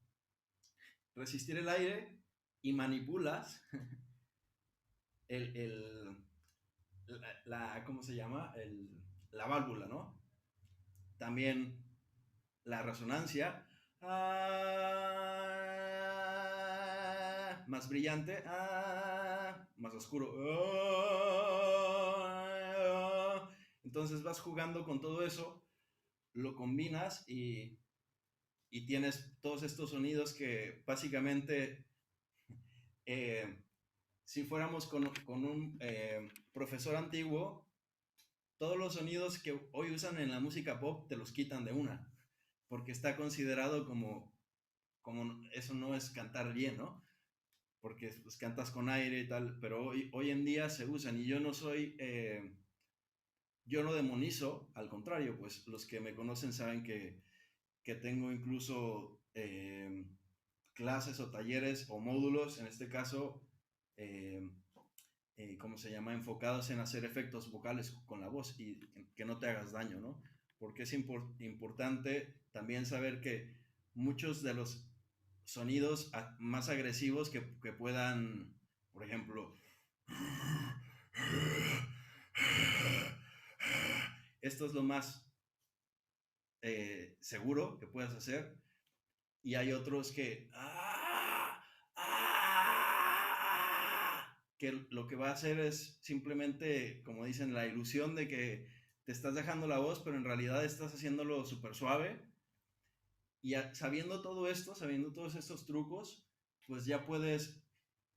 Resistir el aire y manipulas ¿cómo se llama? La válvula, ¿no? También la resonancia, más brillante, más oscuro, entonces vas jugando con todo eso, lo combinas y tienes todos estos sonidos que básicamente, si fuéramos con un profesor antiguo, todos los sonidos que hoy usan en la música pop te los quitan de una, porque está considerado como eso no es cantar bien, ¿no? Porque pues cantas con aire y tal, pero hoy en día se usan y yo no soy, yo no demonizo, al contrario, pues los que me conocen saben que tengo incluso clases o talleres o módulos, en este caso, ¿cómo se llama? Enfocados en hacer efectos vocales con la voz y que no te hagas daño, ¿no? Porque es importante también saber que muchos de los sonidos más agresivos que puedan, por ejemplo, esto es lo más seguro que puedas hacer, y hay otros que que lo que va a hacer es simplemente, como dicen, la ilusión de que te estás dejando la voz, pero en realidad estás haciéndolo súper suave. Y sabiendo todo esto, sabiendo todos estos trucos, pues ya puedes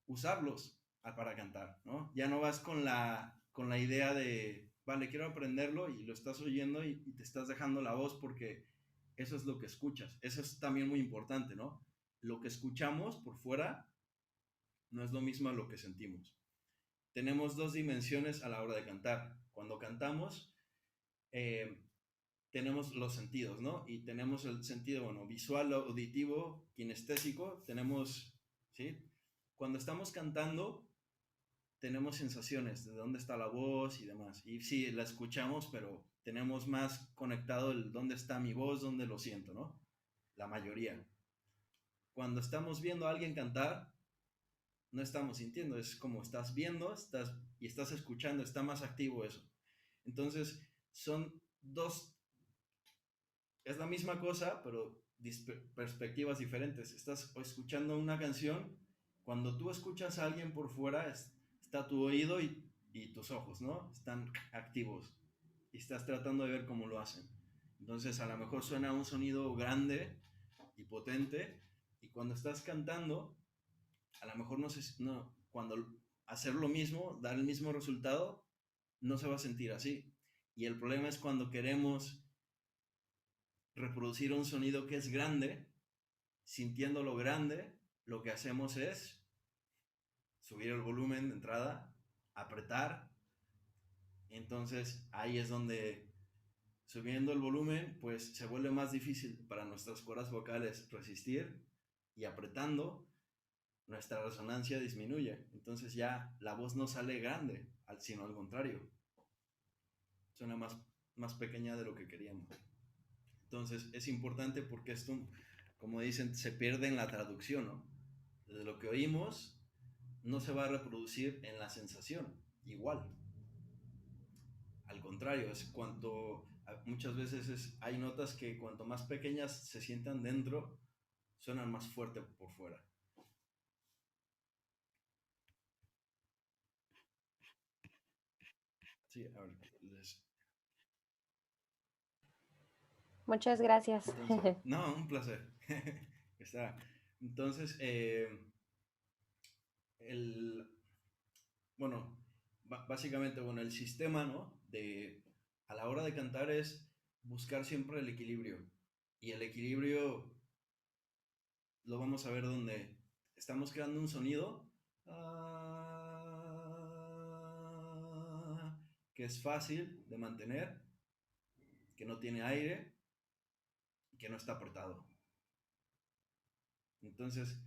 usarlos para cantar, ¿no? Ya no vas con la idea de, vale, quiero aprenderlo, y lo estás oyendo y te estás dejando la voz porque eso es lo que escuchas. Eso es también muy importante, ¿no? Lo que escuchamos por fuera no es lo mismo a lo que sentimos. Tenemos dos dimensiones a la hora de cantar. Cuando cantamos, tenemos los sentidos, ¿no? Y tenemos el sentido, bueno, visual, auditivo, kinestésico, tenemos, ¿sí? Cuando estamos cantando, tenemos sensaciones de dónde está la voz y demás. Y sí, la escuchamos, pero tenemos más conectado el dónde está mi voz, dónde lo siento, ¿no? La mayoría. Cuando estamos viendo a alguien cantar, no estamos sintiendo, es como estás viendo y estás escuchando, está más activo eso. Entonces, son dos, es la misma cosa, pero perspectivas diferentes. Estás escuchando una canción, cuando tú escuchas a alguien por fuera, está tu oído y tus ojos, ¿no? Están activos y estás tratando de ver cómo lo hacen. Entonces, a lo mejor suena un sonido grande y potente, y cuando estás cantando, a lo mejor cuando hacer lo mismo, dar el mismo resultado, no se va a sentir así. Y el problema es cuando queremos reproducir un sonido que es grande, sintiéndolo grande, lo que hacemos es subir el volumen de entrada, apretar. Entonces ahí es donde, subiendo el volumen, pues se vuelve más difícil para nuestras cuerdas vocales resistir, y apretando, nuestra resonancia disminuye. Entonces ya la voz no sale grande, sino al contrario, suena más pequeña de lo que queríamos. Entonces es importante porque esto, como dicen, se pierde en la traducción, ¿no? De lo que oímos no se va a reproducir en la sensación igual. Al contrario, muchas veces hay notas que cuanto más pequeñas se sientan dentro, suenan más fuerte por fuera. Sí, a ver,
Muchas gracias.
Entonces, no, un placer. Entonces, bueno, básicamente, bueno, el sistema, ¿no? A la hora de cantar es buscar siempre el equilibrio. Y el equilibrio lo vamos a ver donde estamos creando un sonido que es fácil de mantener, que no tiene aire y que no está apretado. Entonces,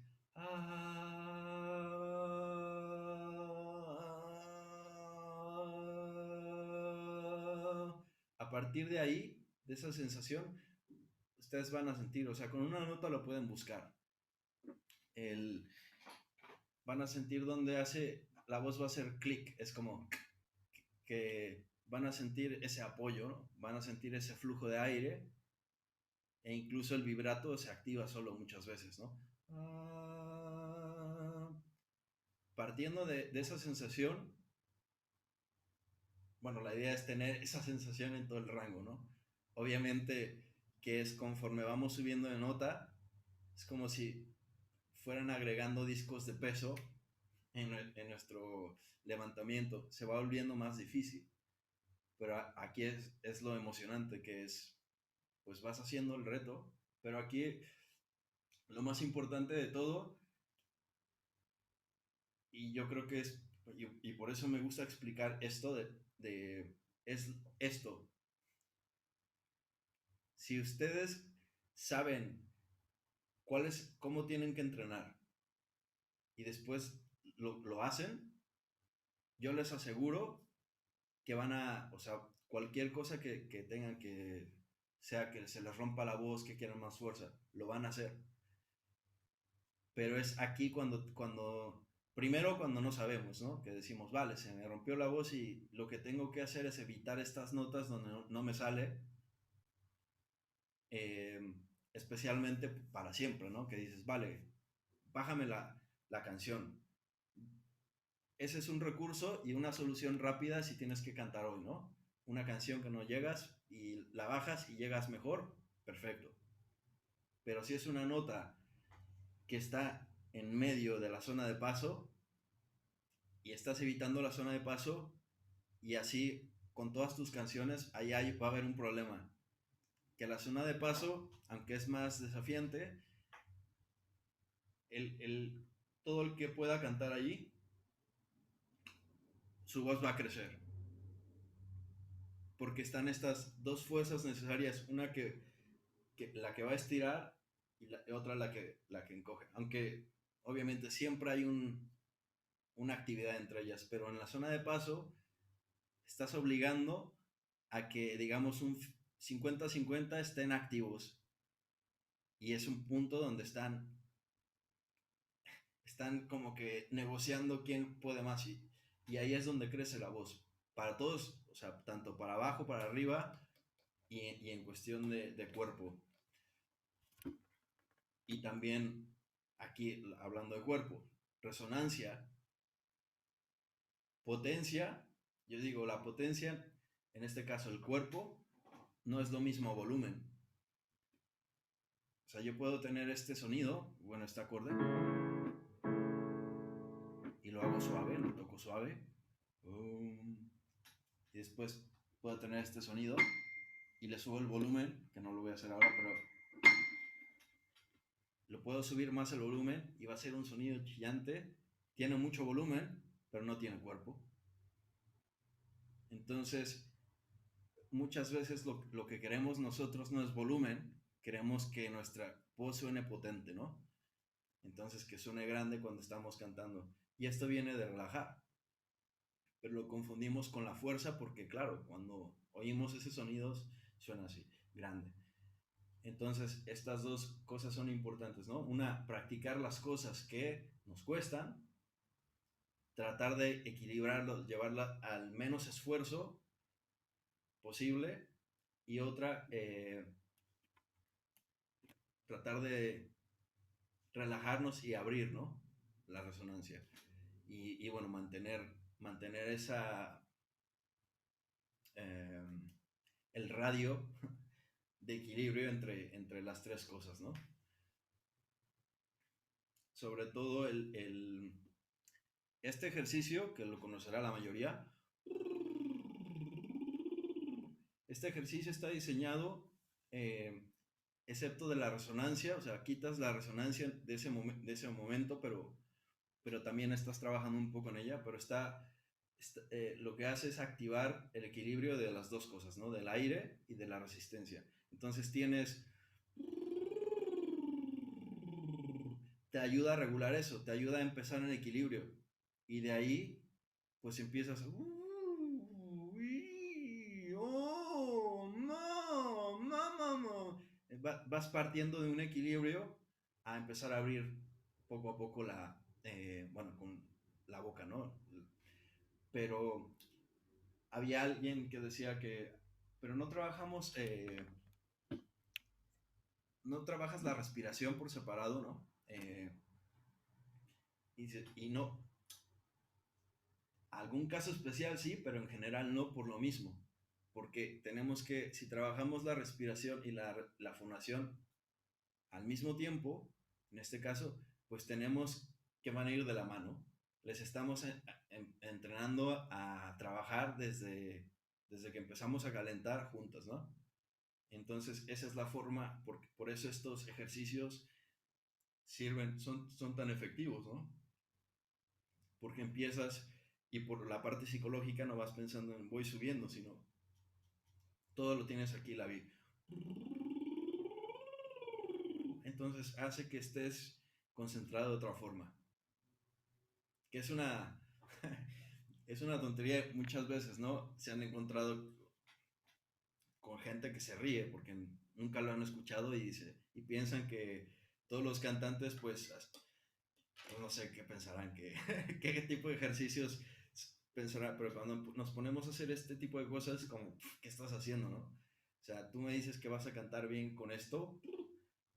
a partir de ahí, de esa sensación, ustedes van a sentir, o sea, con una nota lo pueden buscar. Van a sentir donde la voz va a hacer clic, es como que van a sentir ese apoyo, ¿no? Van a sentir ese flujo de aire, e incluso el vibrato se activa solo muchas veces, ¿no? Partiendo de esa sensación, bueno, la idea es tener esa sensación en todo el rango, ¿no? Obviamente que es conforme vamos subiendo de nota, es como si fueran agregando discos de peso en nuestro levantamiento. Se va volviendo más difícil, pero aquí es lo emocionante, que es, pues vas haciendo el reto, pero aquí lo más importante de todo, y yo creo que y por eso me gusta explicar esto es esto. Si ustedes saben cómo tienen que entrenar y después lo hacen, yo les aseguro que o sea, cualquier cosa que tengan, que sea que se les rompa la voz, que quieran más fuerza, lo van a hacer. Pero es aquí primero cuando no sabemos, ¿no? Que decimos, vale, se me rompió la voz y lo que tengo que hacer es evitar estas notas donde no me sale, especialmente para siempre, ¿no? Que dices, vale, bájame la canción. Ese es un recurso y una solución rápida si tienes que cantar hoy, ¿no? Una canción que no llegas y la bajas y llegas mejor, perfecto. Pero si es una nota que está en medio de la zona de paso y estás evitando la zona de paso, y así con todas tus canciones, ahí va a haber un problema. Que la zona de paso, aunque es más desafiante, todo el que pueda cantar allí, su voz va a crecer. Porque están estas dos fuerzas necesarias, una la que va a estirar y otra la que encoge. Aunque obviamente siempre hay una actividad entre ellas, pero en la zona de paso estás obligando a que, digamos, un 50-50 estén activos. Y es un punto donde están como que negociando quién puede más, y ahí es donde crece la voz. Para todos, o sea, tanto para abajo, para arriba, y en cuestión de cuerpo. Y también aquí, hablando de cuerpo, resonancia, potencia. Yo digo, la potencia, en este caso el cuerpo, no es lo mismo volumen. O sea, yo puedo tener este sonido, bueno, este acorde, y lo hago suave, lo toco suave, y después puedo tener este sonido y le subo el volumen, que no lo voy a hacer ahora, pero lo puedo subir más el volumen y va a ser un sonido chillante, tiene mucho volumen, pero no tiene cuerpo. Entonces, muchas veces lo que queremos nosotros no es volumen, queremos que nuestra voz suene potente, ¿no? Entonces, que suene grande cuando estamos cantando. Y esto viene de relajar. Pero lo confundimos con la fuerza porque, claro, cuando oímos esos sonidos, suena así, grande. Entonces, estas dos cosas son importantes, ¿no? Una, practicar las cosas que nos cuestan, tratar de equilibrarlo, llevarla al menos esfuerzo posible, y otra, tratar de relajarnos y abrir, ¿no? La resonancia. Y bueno, mantener esa, el radio de equilibrio entre las tres cosas, ¿no? Sobre todo este ejercicio, que lo conocerá la mayoría, este ejercicio está diseñado, excepto de la resonancia, o sea, quitas la resonancia de ese momento, pero también estás trabajando un poco en ella, pero lo que hace es activar el equilibrio de las dos cosas, ¿no? Del aire y de la resistencia. Entonces te ayuda a regular eso, te ayuda a empezar en equilibrio. Y de ahí, pues empiezas, oh, no, no, no. Vas partiendo de un equilibrio a empezar a abrir poco a poco bueno, con la boca, ¿no? Pero había alguien que decía pero no no trabajas la respiración por separado, ¿no? Y no, algún caso especial sí, pero en general no por lo mismo. Porque si trabajamos la respiración y la fonación al mismo tiempo, en este caso, pues tenemos que van a ir de la mano. Les estamos entrenando a trabajar desde que empezamos a calentar juntos, ¿no? Entonces, esa es la forma, por eso estos ejercicios son tan efectivos, ¿no? Porque empiezas y por la parte psicológica no vas pensando en voy subiendo, sino todo lo tienes aquí, la vida. Entonces hace que estés concentrado de otra forma. Que es una es una tontería muchas veces, ¿no? Se han encontrado con gente que se ríe porque nunca lo han escuchado y piensan que todos los cantantes, pues no sé qué pensarán, qué tipo de ejercicios pensarán, pero cuando nos ponemos a hacer este tipo de cosas, como, ¿qué estás haciendo, no? O sea, tú me dices que vas a cantar bien con esto,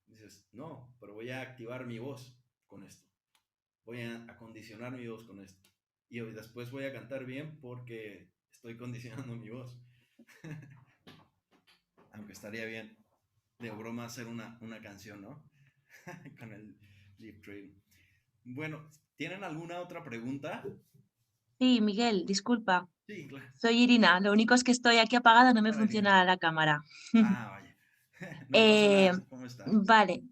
dices, no, pero voy a activar mi voz con esto, voy a acondicionar mi voz con esto, y después voy a cantar bien porque estoy condicionando mi voz. Aunque estaría bien, de broma, hacer una canción, ¿no? Con el lip trill. Bueno, ¿tienen alguna otra pregunta?
Sí, Miguel, disculpa.
Sí, claro.
Soy Irina. Lo único es que estoy aquí apagada, no me funciona la cámara.
Ah, vaya. No pasa nada. ¿Cómo estás?
Vale.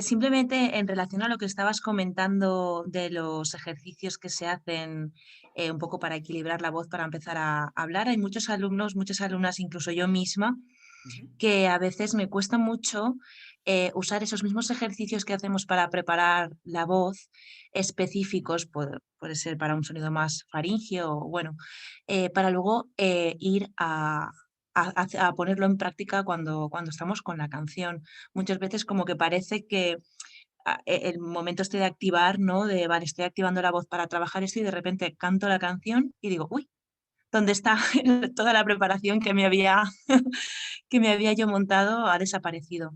Simplemente en relación a lo que estabas comentando de los ejercicios que se hacen un poco para equilibrar la voz para empezar a hablar, hay muchos alumnos, muchas alumnas, incluso yo misma, que a veces me cuesta mucho usar esos mismos ejercicios que hacemos para preparar la voz, específicos, puede ser para un sonido más faríngeo, o bueno, para luego ir a ponerlo en práctica cuando estamos con la canción. Muchas veces como que parece que el momento estoy de activar, ¿no? Vale, estoy activando la voz para trabajar esto y de repente canto la canción y digo, uy, ¿dónde está toda la preparación que me había yo montado? Ha desaparecido.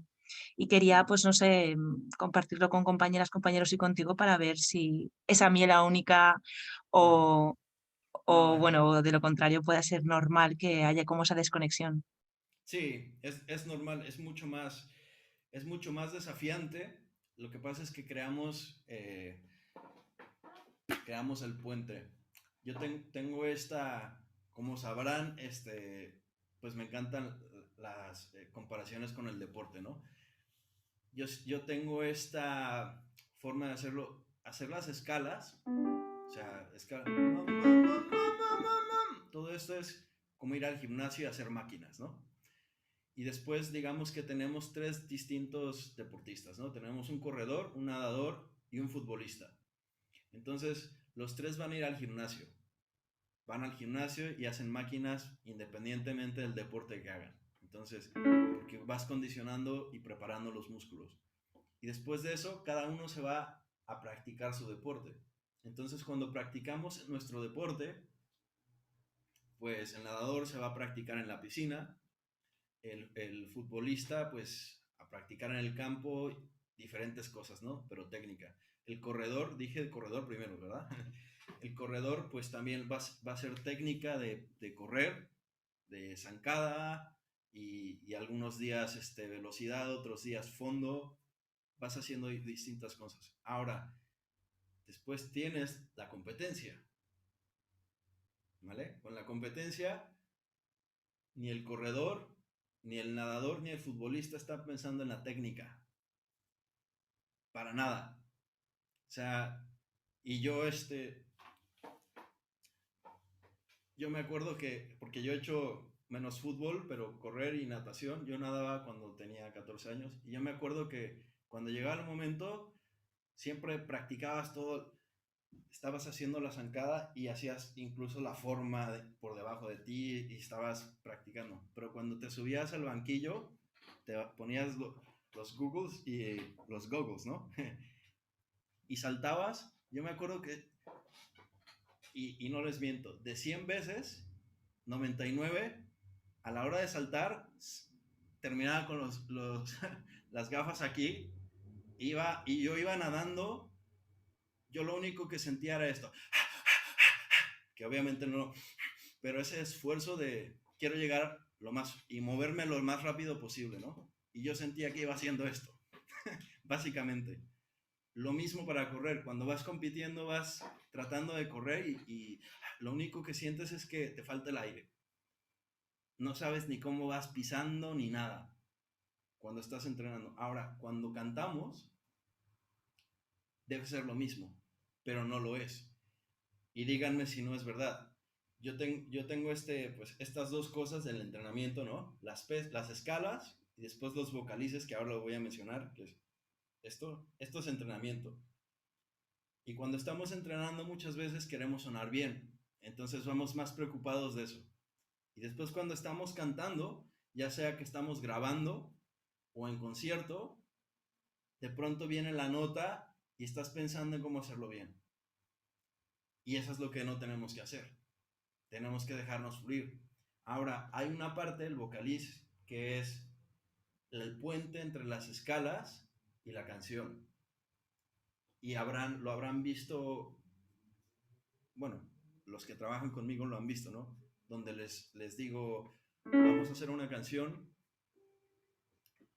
Y quería, pues no sé, compartirlo con compañeras, compañeros y contigo para ver si es a mí la única o, bueno, de lo contrario pueda ser normal que haya como esa desconexión.
Sí, es normal, es mucho más desafiante. Lo que pasa es que creamos el puente. Yo tengo como sabrán, pues me encantan las comparaciones con el deporte, ¿no? Yo tengo esta forma de hacer las escalas O sea, es que todo esto es como ir al gimnasio y hacer máquinas, ¿no? Y después, digamos que tenemos 3 distintos deportistas, ¿no? Tenemos un corredor, un nadador y un futbolista. Entonces, los 3 van a ir al gimnasio. Van al gimnasio y hacen máquinas independientemente del deporte que hagan. Entonces, porque vas condicionando y preparando los músculos. Y después de eso, cada uno se va a practicar su deporte. Entonces, cuando practicamos nuestro deporte, pues el nadador se va a practicar en la piscina, el futbolista, pues a practicar en el campo diferentes cosas, ¿no? Pero técnica. El corredor, dije el corredor primero, ¿verdad? El corredor, pues también va a ser técnica de correr, de zancada y algunos días velocidad, otros días fondo. Vas haciendo distintas cosas. Ahora, después tienes la competencia, ¿vale? Con la competencia, ni el corredor, ni el nadador, ni el futbolista está pensando en la técnica. Para nada. O sea, y yo me acuerdo que, porque yo he hecho menos fútbol, pero correr y natación, yo nadaba cuando tenía 14 años, y yo me acuerdo que cuando llegaba el momento, siempre practicabas todo, estabas haciendo la zancada y hacías incluso la forma por debajo de ti y estabas practicando. Pero cuando te subías al banquillo, te ponías los goggles, ¿no? Y saltabas. Yo me acuerdo que, y no les miento, de 100 veces, 99, a la hora de saltar, terminaba con las gafas aquí, y yo iba nadando. Yo lo único que sentía era esto, que obviamente no, pero ese esfuerzo de quiero llegar y moverme lo más rápido posible, ¿no? Y yo sentía que iba haciendo esto, básicamente. Lo mismo para correr, cuando vas compitiendo vas tratando de correr y lo único que sientes es que te falta el aire. No sabes ni cómo vas pisando ni nada cuando estás entrenando. Ahora, cuando cantamos, debe ser lo mismo, pero no lo es. Y díganme si no es verdad. Yo tengo pues, estas 2 cosas del entrenamiento, ¿no? Las escalas y después los vocalices, que ahora lo voy a mencionar, que es esto es entrenamiento. Y cuando estamos entrenando muchas veces queremos sonar bien, entonces vamos más preocupados de eso. Y después cuando estamos cantando, ya sea que estamos grabando o en concierto, de pronto viene la nota y estás pensando en cómo hacerlo bien. Y eso es lo que no tenemos que hacer. Tenemos que dejarnos fluir. Ahora, hay una parte del vocaliz que es el puente entre las escalas y la canción. Y lo habrán visto, bueno, los que trabajan conmigo lo han visto, ¿no? Donde les digo, vamos a hacer una canción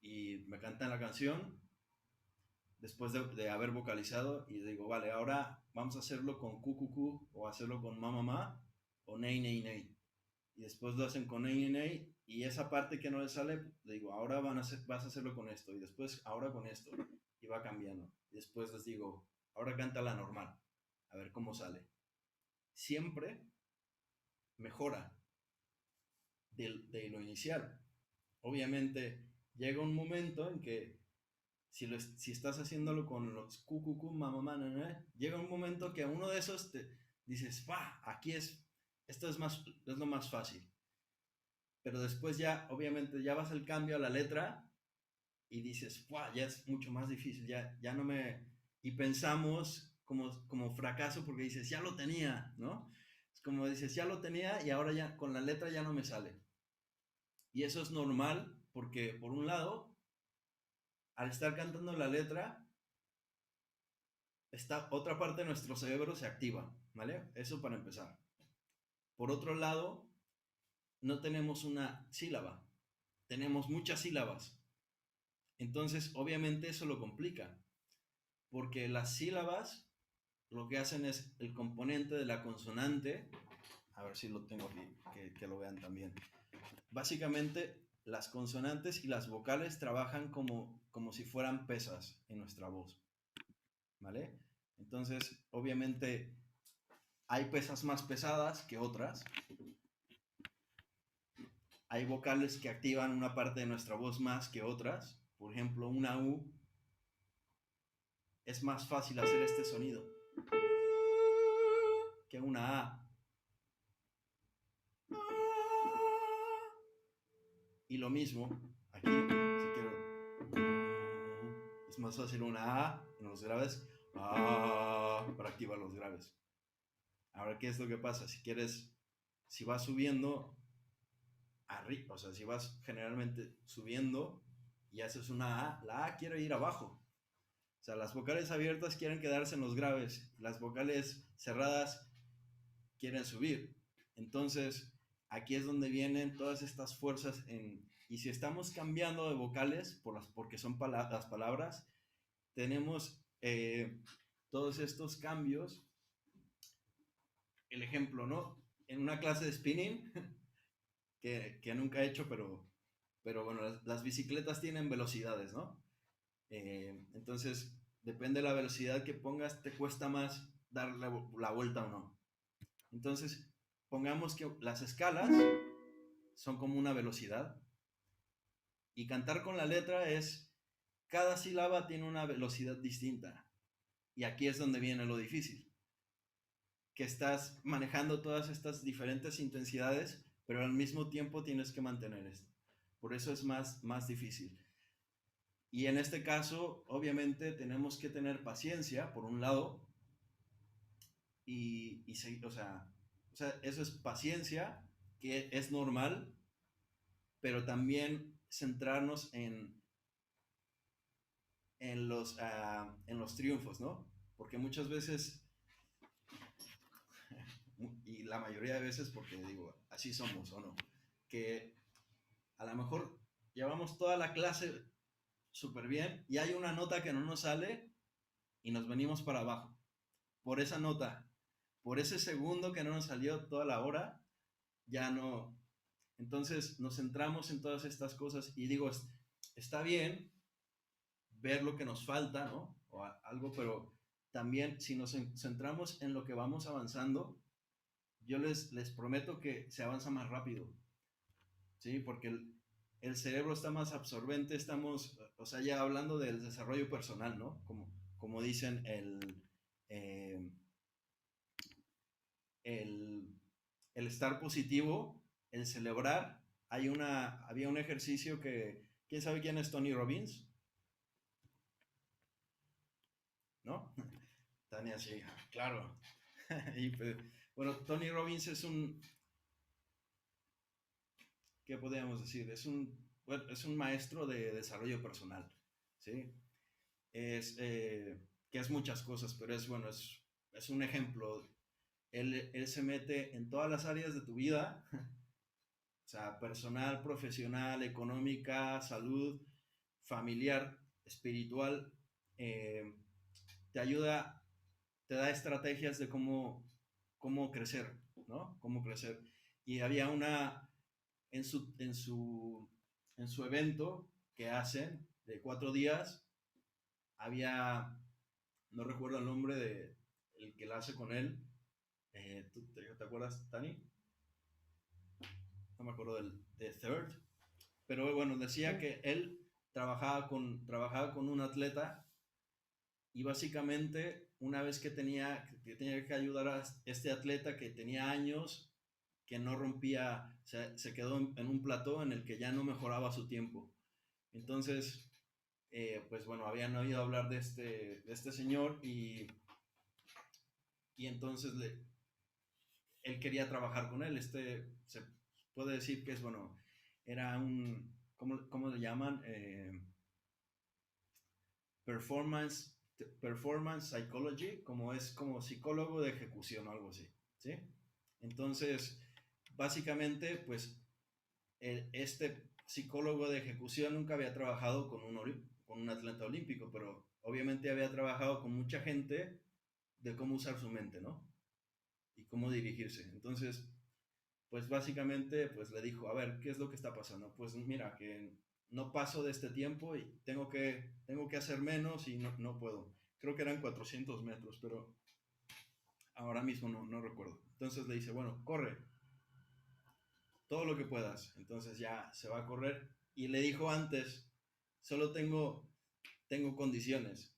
y me cantan la canción después de haber vocalizado y digo, vale, ahora vamos a hacerlo con cu o hacerlo con ma o ney. Y después lo hacen con ney y esa parte que no les sale, le digo, ahora vas a hacerlo con esto y después ahora con esto y va cambiando. Y después les digo, ahora canta la normal, a ver cómo sale. Siempre mejora de lo inicial. Obviamente llega un momento en que si estás haciéndolo con los cu, mamá, llega un momento que a uno de esos te dices, aquí esto es lo más fácil. Pero después ya, obviamente, ya vas al cambio a la letra y dices, ya es mucho más difícil, ya no me... Y pensamos como fracaso porque dices, ya lo tenía, ¿no? Es como dices, ya lo tenía y ahora ya con la letra ya no me sale. Y eso es normal porque, por un lado, al estar cantando la letra, esta otra parte de nuestro cerebro se activa, ¿vale? Eso para empezar. Por otro lado, no tenemos una sílaba, tenemos muchas sílabas. Entonces, obviamente eso lo complica, porque las sílabas lo que hacen es el componente de la consonante, a ver si lo tengo aquí, que lo vean también. Básicamente, las consonantes y las vocales trabajan como si fueran pesas en nuestra voz, ¿vale? Entonces, obviamente, hay pesas más pesadas que otras. Hay vocales que activan una parte de nuestra voz más que otras. Por ejemplo, una U es más fácil hacer este sonido que una A. Y lo mismo, aquí, si quiero, es más fácil una A en los graves para activar los graves. Ahora, ¿qué es lo que pasa? Si vas subiendo arriba, o sea, si vas generalmente subiendo y haces una A, la A quiere ir abajo. O sea, las vocales abiertas quieren quedarse en los graves, las vocales cerradas quieren subir. Entonces, aquí es donde vienen todas estas fuerzas y si estamos cambiando de vocales porque son las palabras, tenemos todos estos cambios. El ejemplo, ¿no? En una clase de spinning, que nunca he hecho, pero bueno, las bicicletas tienen velocidades, ¿no? Entonces, depende de la velocidad que pongas, te cuesta más dar la vuelta o no. Entonces, pongamos que las escalas son como una velocidad y cantar con la letra es, cada sílaba tiene una velocidad distinta. Y aquí es donde viene lo difícil, que estás manejando todas estas diferentes intensidades, pero al mismo tiempo tienes que mantener esto. Por eso es más difícil. Y en este caso, obviamente, tenemos que tener paciencia, por un lado, y o sea, eso es paciencia, que es normal, pero también centrarnos en los triunfos, ¿no? Porque muchas veces, y la mayoría de veces, porque digo, así somos o no, que a lo mejor llevamos toda la clase súper bien y hay una nota que no nos sale y nos venimos para abajo. Por esa nota, por ese segundo que no nos salió toda la hora, ya no. Entonces nos centramos en todas estas cosas y digo, está bien ver lo que nos falta, ¿no? O algo, pero también si nos centramos en lo que vamos avanzando, yo les prometo que se avanza más rápido, ¿sí? Porque el cerebro está más absorbente, estamos, o sea, ya hablando del desarrollo personal, ¿no? Como dicen el estar positivo, el celebrar. Había un ejercicio que, ¿quién sabe quién es Tony Robbins? ¿No? Tania, sí, claro. Y pues, bueno, Tony Robbins es ¿qué podríamos decir? Es un maestro de desarrollo personal, ¿sí? Que es muchas cosas, pero es un ejemplo. Él se mete en todas las áreas de tu vida, o sea, personal, profesional, económica, salud, familiar, espiritual, te ayuda, te da estrategias de cómo crecer, ¿no? Cómo crecer. Y había en su evento que hacen de 4 días, no recuerdo el nombre de el que la hace con él. ¿Te acuerdas, Tani? No me acuerdo de Third, pero bueno, decía que él trabajaba con un atleta y básicamente una vez que tenía que ayudar a este atleta que tenía años que no rompía, se quedó en un plató en el que ya no mejoraba su tiempo. Entonces, pues bueno, habían oído hablar de este señor y entonces él quería trabajar con él. Se puede decir que era ¿cómo le llaman? Performance psychology, como psicólogo de ejecución o algo así, ¿sí? Entonces, básicamente, pues, este psicólogo de ejecución nunca había trabajado con un atleta olímpico, pero obviamente había trabajado con mucha gente de cómo usar su mente, ¿no? Y cómo dirigirse. Entonces, pues básicamente, pues le dijo, a ver, ¿qué es lo que está pasando? Pues mira, que no paso de este tiempo y tengo que hacer menos y no puedo. Creo que eran 400 metros, pero ahora mismo no recuerdo. Entonces le dice, bueno, corre, todo lo que puedas. Entonces ya se va a correr. Y le dijo antes, solo tengo condiciones.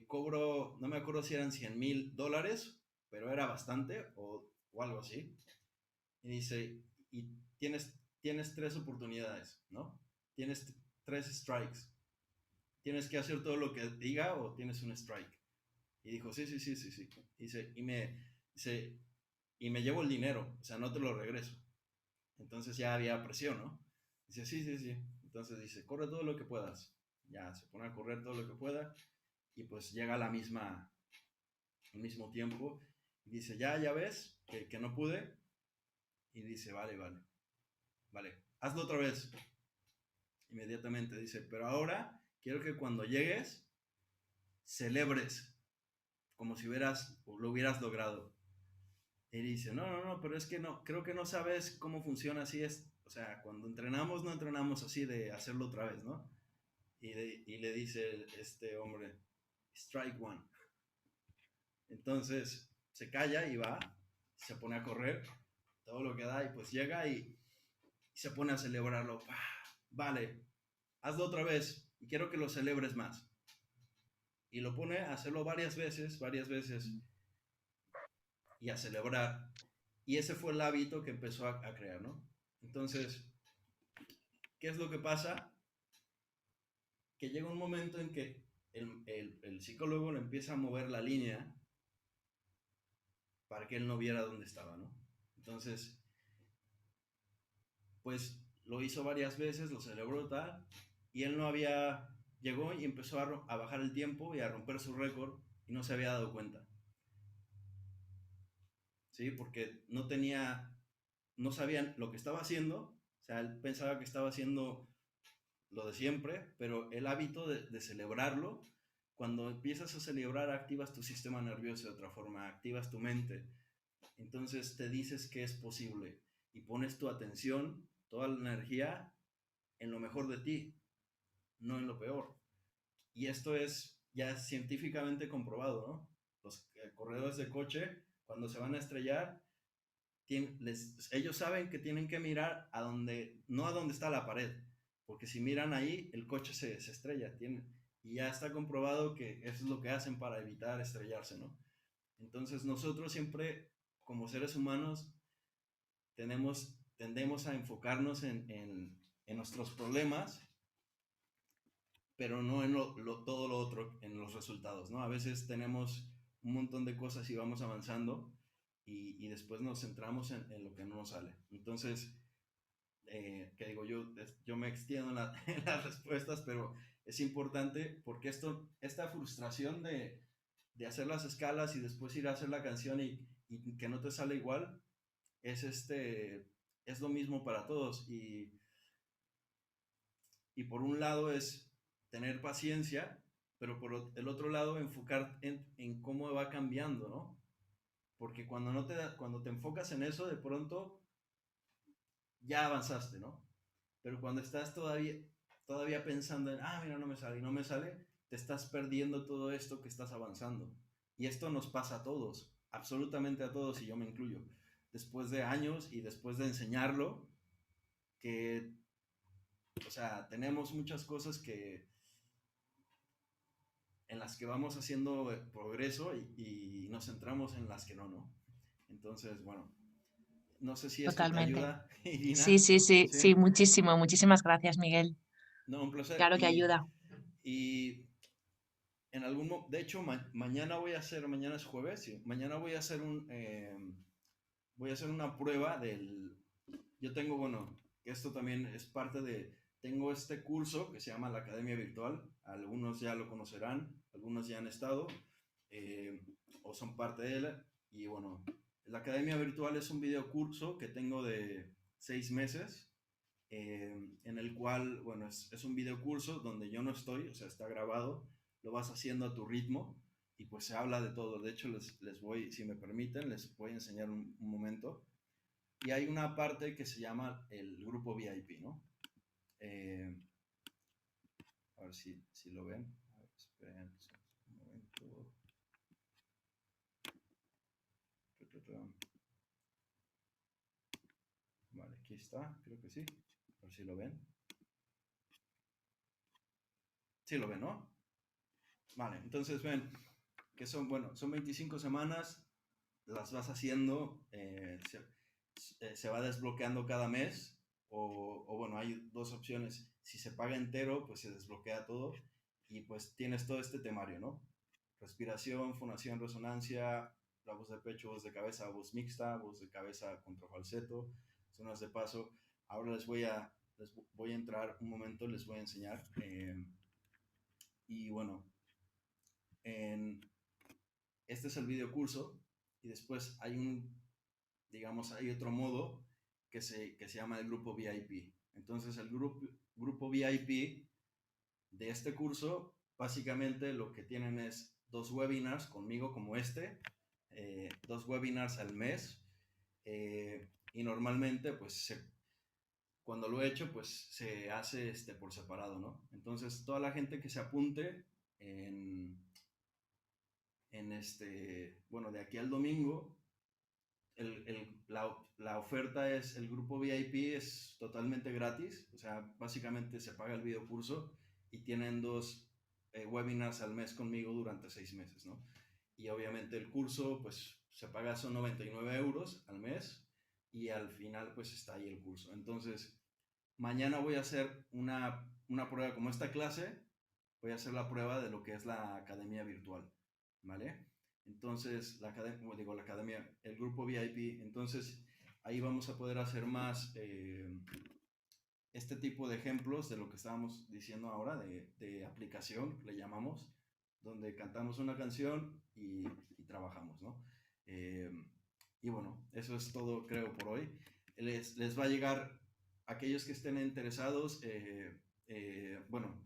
Cobro, no me acuerdo si eran $100,000, pero era bastante o algo así. Y dice, y tienes 3 oportunidades, ¿no? Tienes 3 strikes. Tienes que hacer todo lo que diga o tienes un strike. Y dijo, sí. Dice, y me llevo el dinero, o sea, no te lo regreso. Entonces ya había presión, ¿no? Dice, sí. Entonces dice, corre todo lo que puedas. Ya se pone a correr todo lo que pueda y pues llega al mismo tiempo. Y dice, ya ves que no pude. Y dice, vale, hazlo otra vez. Inmediatamente dice, pero ahora quiero que cuando llegues celebres como si lo hubieras logrado. Y dice, no, pero es que no, creo que no sabes cómo funciona así. O sea, cuando entrenamos, no entrenamos así de hacerlo otra vez, ¿no? Y le dice este hombre, strike one. Entonces se calla y va, se pone a correr, todo lo que da, y pues llega y se pone a celebrarlo. Vale, hazlo otra vez y quiero que lo celebres más. Y lo pone a hacerlo varias veces y a celebrar. Y ese fue el hábito que empezó a crear, ¿no? Entonces, ¿qué es lo que pasa? Que llega un momento en que el psicólogo le empieza a mover la línea para que él no viera dónde estaba, ¿no? Entonces, pues lo hizo varias veces, lo celebró tal, y él llegó y empezó a bajar el tiempo y a romper su récord y no se había dado cuenta. ¿Sí? Porque no sabían lo que estaba haciendo, o sea, él pensaba que estaba haciendo lo de siempre, pero el hábito de celebrarlo, cuando empiezas a celebrar, activas tu sistema nervioso de otra forma, activas tu mente, entonces te dices que es posible y pones tu atención, toda la energía en lo mejor de ti, no en lo peor. Y esto es ya científicamente comprobado, ¿no? Los corredores de coche, cuando se van a estrellar, ellos saben que tienen que mirar no a donde está la pared, porque si miran ahí, el coche se estrella. Y ya está comprobado que eso es lo que hacen para evitar estrellarse, ¿no? Entonces nosotros siempre, como seres humanos, tendemos a enfocarnos en nuestros problemas, pero no en todo lo otro, en los resultados, ¿no? A veces tenemos un montón de cosas y vamos avanzando y después nos centramos en lo que no nos sale. Entonces, que digo, yo me extiendo en las respuestas, pero es importante porque esta frustración de hacer las escalas y después ir a hacer la canción y que no te sale igual, es lo mismo para todos. Y por un lado es tener paciencia, pero por el otro lado enfocar en cómo va cambiando, ¿no? Porque cuando te enfocas en eso, de pronto ya avanzaste, ¿no? Pero cuando estás todavía pensando en, mira, no me sale, te estás perdiendo todo esto que estás avanzando. Y esto nos pasa a todos, absolutamente a todos, y yo me incluyo. Después de años y después de enseñarlo, o sea, tenemos muchas cosas en las que vamos haciendo progreso y nos centramos en las que no. Entonces, bueno, no sé si esto te
Totalmente.
ayuda, Irina.
Sí, muchísimo. Muchísimas gracias, Miguel.
No, un placer.
Claro que ayuda.
Y de hecho, mañana es jueves, sí, mañana voy a hacer una prueba yo tengo, bueno, esto también es parte tengo este curso que se llama la Academia Virtual, algunos ya lo conocerán, algunos ya han estado, o son parte de él, y bueno, la Academia Virtual es un video curso que tengo de 6 meses, en el cual, bueno, es un video curso donde yo no estoy, o sea, está grabado, lo vas haciendo a tu ritmo y pues se habla de todo. De hecho, les voy, si me permiten, les voy a enseñar un momento. Y hay una parte que se llama el grupo VIP, ¿no? A ver si lo ven. A ver, esperen un momento. está, creo que sí. A ver si lo ven. Sí lo ven, ¿no? Vale, entonces ven que son, bueno, son 25 semanas, las vas haciendo, se va desbloqueando cada mes, o bueno, hay dos opciones. Si se paga entero, pues se desbloquea todo y pues tienes todo este temario, ¿no? Respiración, fonación, resonancia, la voz de pecho, voz de cabeza, voz mixta, voz de cabeza contra falseto, zonas de paso. Ahora les voy a entrar un momento, les voy a enseñar. Y bueno, este es el video curso y después hay hay otro modo que se llama el grupo VIP. Entonces el grupo VIP de este curso, básicamente lo que tienen es 2 webinars conmigo como 2 webinars al mes, y normalmente pues cuando lo he hecho pues se hace por separado, ¿no? Entonces toda la gente que se apunte bueno, de aquí al domingo, la oferta es, el grupo VIP es totalmente gratis, o sea, básicamente se paga el video curso y tienen 2 webinars al mes conmigo durante 6 meses, ¿no? Y obviamente el curso, pues, se paga, son 99 euros al mes y al final, pues, está ahí el curso. Entonces, mañana voy a hacer una prueba como esta clase, voy a hacer la prueba de lo que es la academia virtual, ¿vale? Entonces, el grupo VIP, entonces ahí vamos a poder hacer más este tipo de ejemplos de lo que estábamos diciendo ahora, de aplicación, le llamamos, donde cantamos una canción y trabajamos, ¿no? Y bueno, eso es todo, creo, por hoy. Les va a llegar, aquellos que estén interesados, bueno,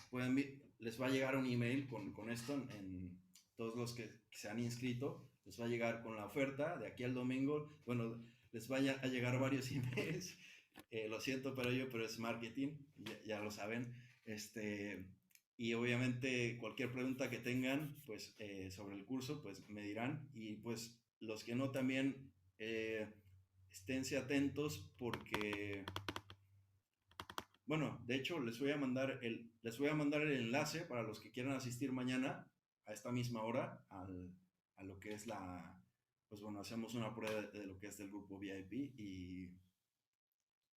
les va a llegar un email con esto en todos los que se han inscrito, les va a llegar con la oferta de aquí al domingo. Bueno, les vaya a llegar varios emails. Lo siento pero es marketing, ya lo saben. Y obviamente cualquier pregunta que tengan, pues sobre el curso, pues me dirán. Y pues los que no también, esténse atentos porque, bueno, de hecho les voy a mandar el enlace para los que quieran asistir mañana a esta misma hora a lo que es pues bueno, hacemos una prueba de lo que es del grupo VIP y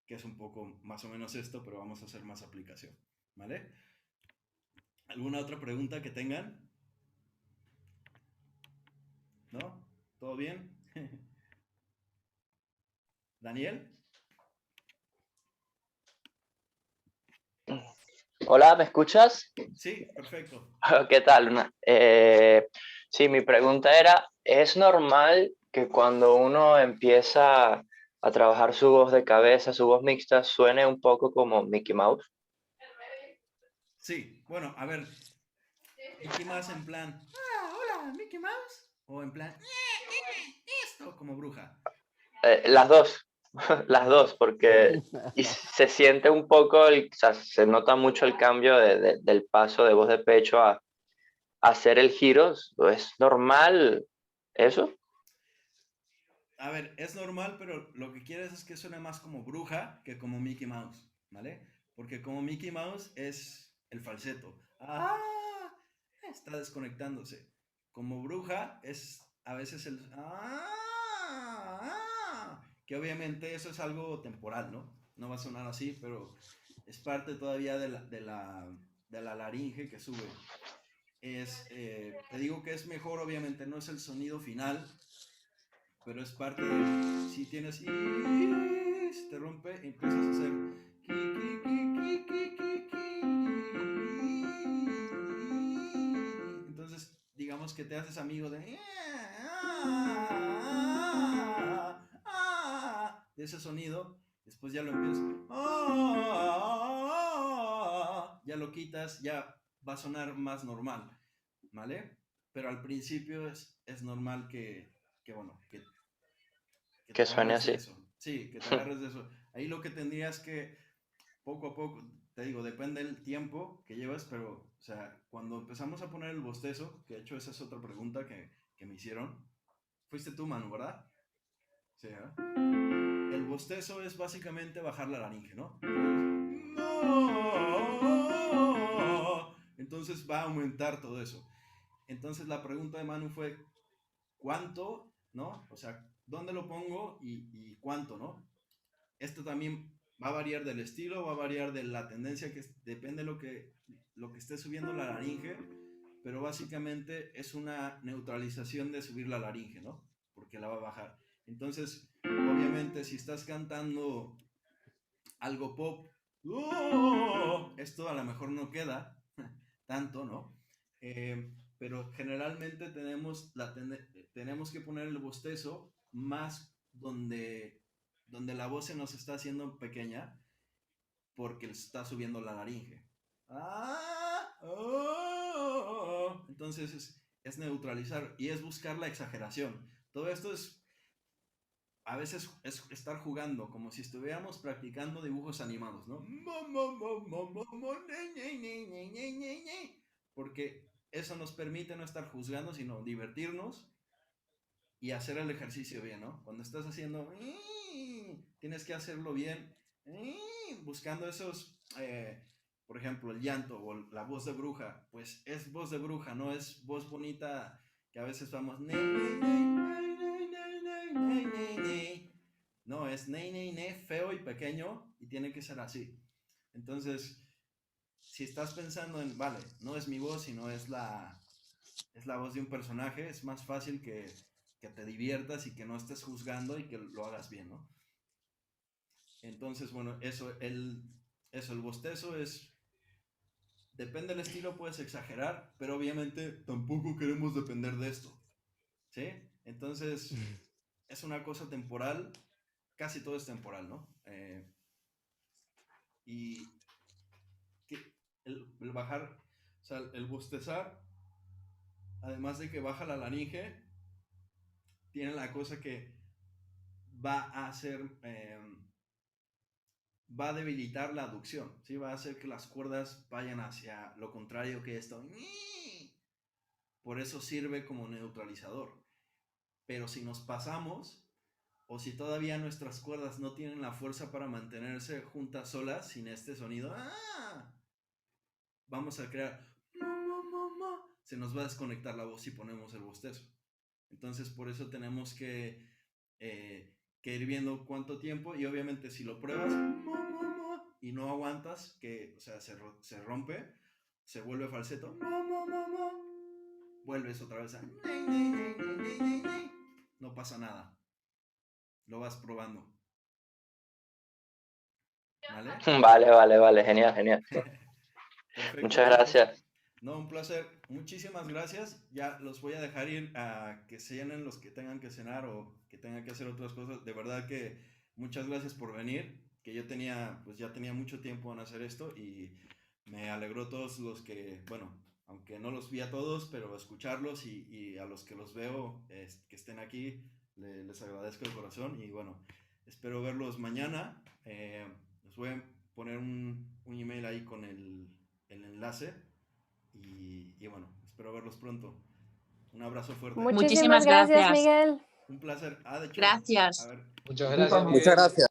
que es un poco más o menos esto, pero vamos a hacer más aplicación, ¿vale? ¿Alguna otra pregunta que tengan? ¿No? ¿Todo bien? ¿Daniel?
Hola, ¿me escuchas?
Sí, perfecto.
¿Qué tal? Sí, mi pregunta era, ¿es normal que cuando uno empieza a trabajar su voz de cabeza, su voz mixta, suene un poco como Mickey Mouse?
Sí, bueno, a ver, Mickey Mouse en plan, hola, Mickey Mouse, o en plan, esto, como bruja.
Las dos, las dos, porque y se siente un poco, o sea, se nota mucho el cambio del paso de voz de pecho a hacer el giro. ¿Es normal eso?
A ver, es normal, pero lo que quieres es que suene más como bruja que como Mickey Mouse, ¿vale? Porque como Mickey Mouse es el falseto. Está desconectándose. Como bruja es a veces que obviamente eso es algo temporal, ¿no? No va a sonar así, pero es parte todavía de la laringe que sube. Te digo que es mejor, obviamente no es el sonido final, pero es parte de, si tienes y se te rompe, empiezas a hacer entonces digamos que te haces amigo de ese sonido, después ya lo empiezas, ya lo quitas, ya va a sonar más normal, ¿vale? Pero al principio es normal bueno, que te
Que suene
agarres de
así.
eso. Sí, que te agarres de eso. Ahí lo que tendrías que, poco a poco, te digo, depende del tiempo que llevas, pero, o sea, cuando empezamos a poner el bostezo, que de hecho esa es otra pregunta que me hicieron, fuiste tú, Manu, ¿verdad? Sí, ¿eh? El bostezo es básicamente bajar la laringe, ¿no? Entonces va a aumentar todo eso. Entonces la pregunta de Manu fue, ¿cuánto, no? O sea, ¿dónde lo pongo y cuánto, no? Esto también va a variar del estilo, va a variar de la tendencia, que depende de lo que esté subiendo la laringe, pero básicamente es una neutralización de subir la laringe, ¿no? Porque la va a bajar. Entonces, obviamente, si estás cantando algo pop, esto a lo mejor no queda tanto, ¿no? Pero generalmente tenemos que poner el bostezo más donde la voz se nos está haciendo pequeña porque está subiendo la laringe. Entonces es neutralizar y es buscar la exageración. Todo esto a veces es estar jugando como si estuviéramos practicando dibujos animados, ¿no? Porque eso nos permite no estar juzgando, sino divertirnos y hacer el ejercicio bien, ¿no? Cuando estás haciendo, tienes que hacerlo bien, buscando esos, por ejemplo, el llanto o la voz de bruja, pues es voz de bruja, no es voz bonita que a veces vamos, no, es feo y pequeño y tiene que ser así. Entonces, si estás pensando en, vale, no es mi voz, sino es la voz de un personaje, es más fácil que te diviertas y que no estés juzgando y que lo hagas bien, ¿no? Entonces, bueno, el bostezo depende del estilo, puedes exagerar, pero obviamente tampoco queremos depender de esto, ¿sí? Entonces, es una cosa temporal, casi todo es temporal, ¿no? Y el bajar, o sea, el bostezar, además de que baja la laringe, tiene la cosa que va a hacer, va a debilitar la aducción, ¿sí? Va a hacer que las cuerdas vayan hacia lo contrario que esto. Por eso sirve como neutralizador. Pero si nos pasamos, o si todavía nuestras cuerdas no tienen la fuerza para mantenerse juntas solas, sin este sonido, vamos a crear, se nos va a desconectar la voz si ponemos el bostezo. Entonces, por eso tenemos que ir viendo cuánto tiempo, y obviamente si lo pruebas y no aguantas, o sea, se rompe, se vuelve falseto, vuelves otra vez a, no pasa nada, lo vas probando.
¿Vale? Vale, genial.
Perfecto.
Muchas gracias.
No, un placer. Muchísimas gracias. Ya los voy a dejar ir a que cenen los que tengan que cenar o que tengan que hacer otras cosas. De verdad que muchas gracias por venir, que yo ya tenía mucho tiempo en hacer esto y me alegró todos los que, bueno, aunque no los vi a todos, pero escucharlos y a los que los veo que estén aquí, les agradezco de corazón y bueno, espero verlos mañana. Les voy a poner un email ahí con el enlace y bueno, espero verlos pronto. Un abrazo fuerte.
Muchísimas gracias, Miguel.
Un placer. De hecho,
gracias.
Muchas gracias, Miguel.
Muchas gracias.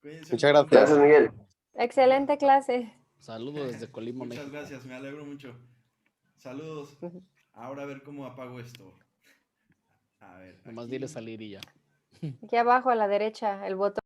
Muchas gracias.
Gracias, Miguel.
Excelente clase.
Saludos desde Colima,
Muchas
México.
gracias, me alegro mucho. Saludos. Ahora a ver cómo apago esto. A ver.
Nomás dile salir y ya.
Aquí abajo a la derecha, el botón.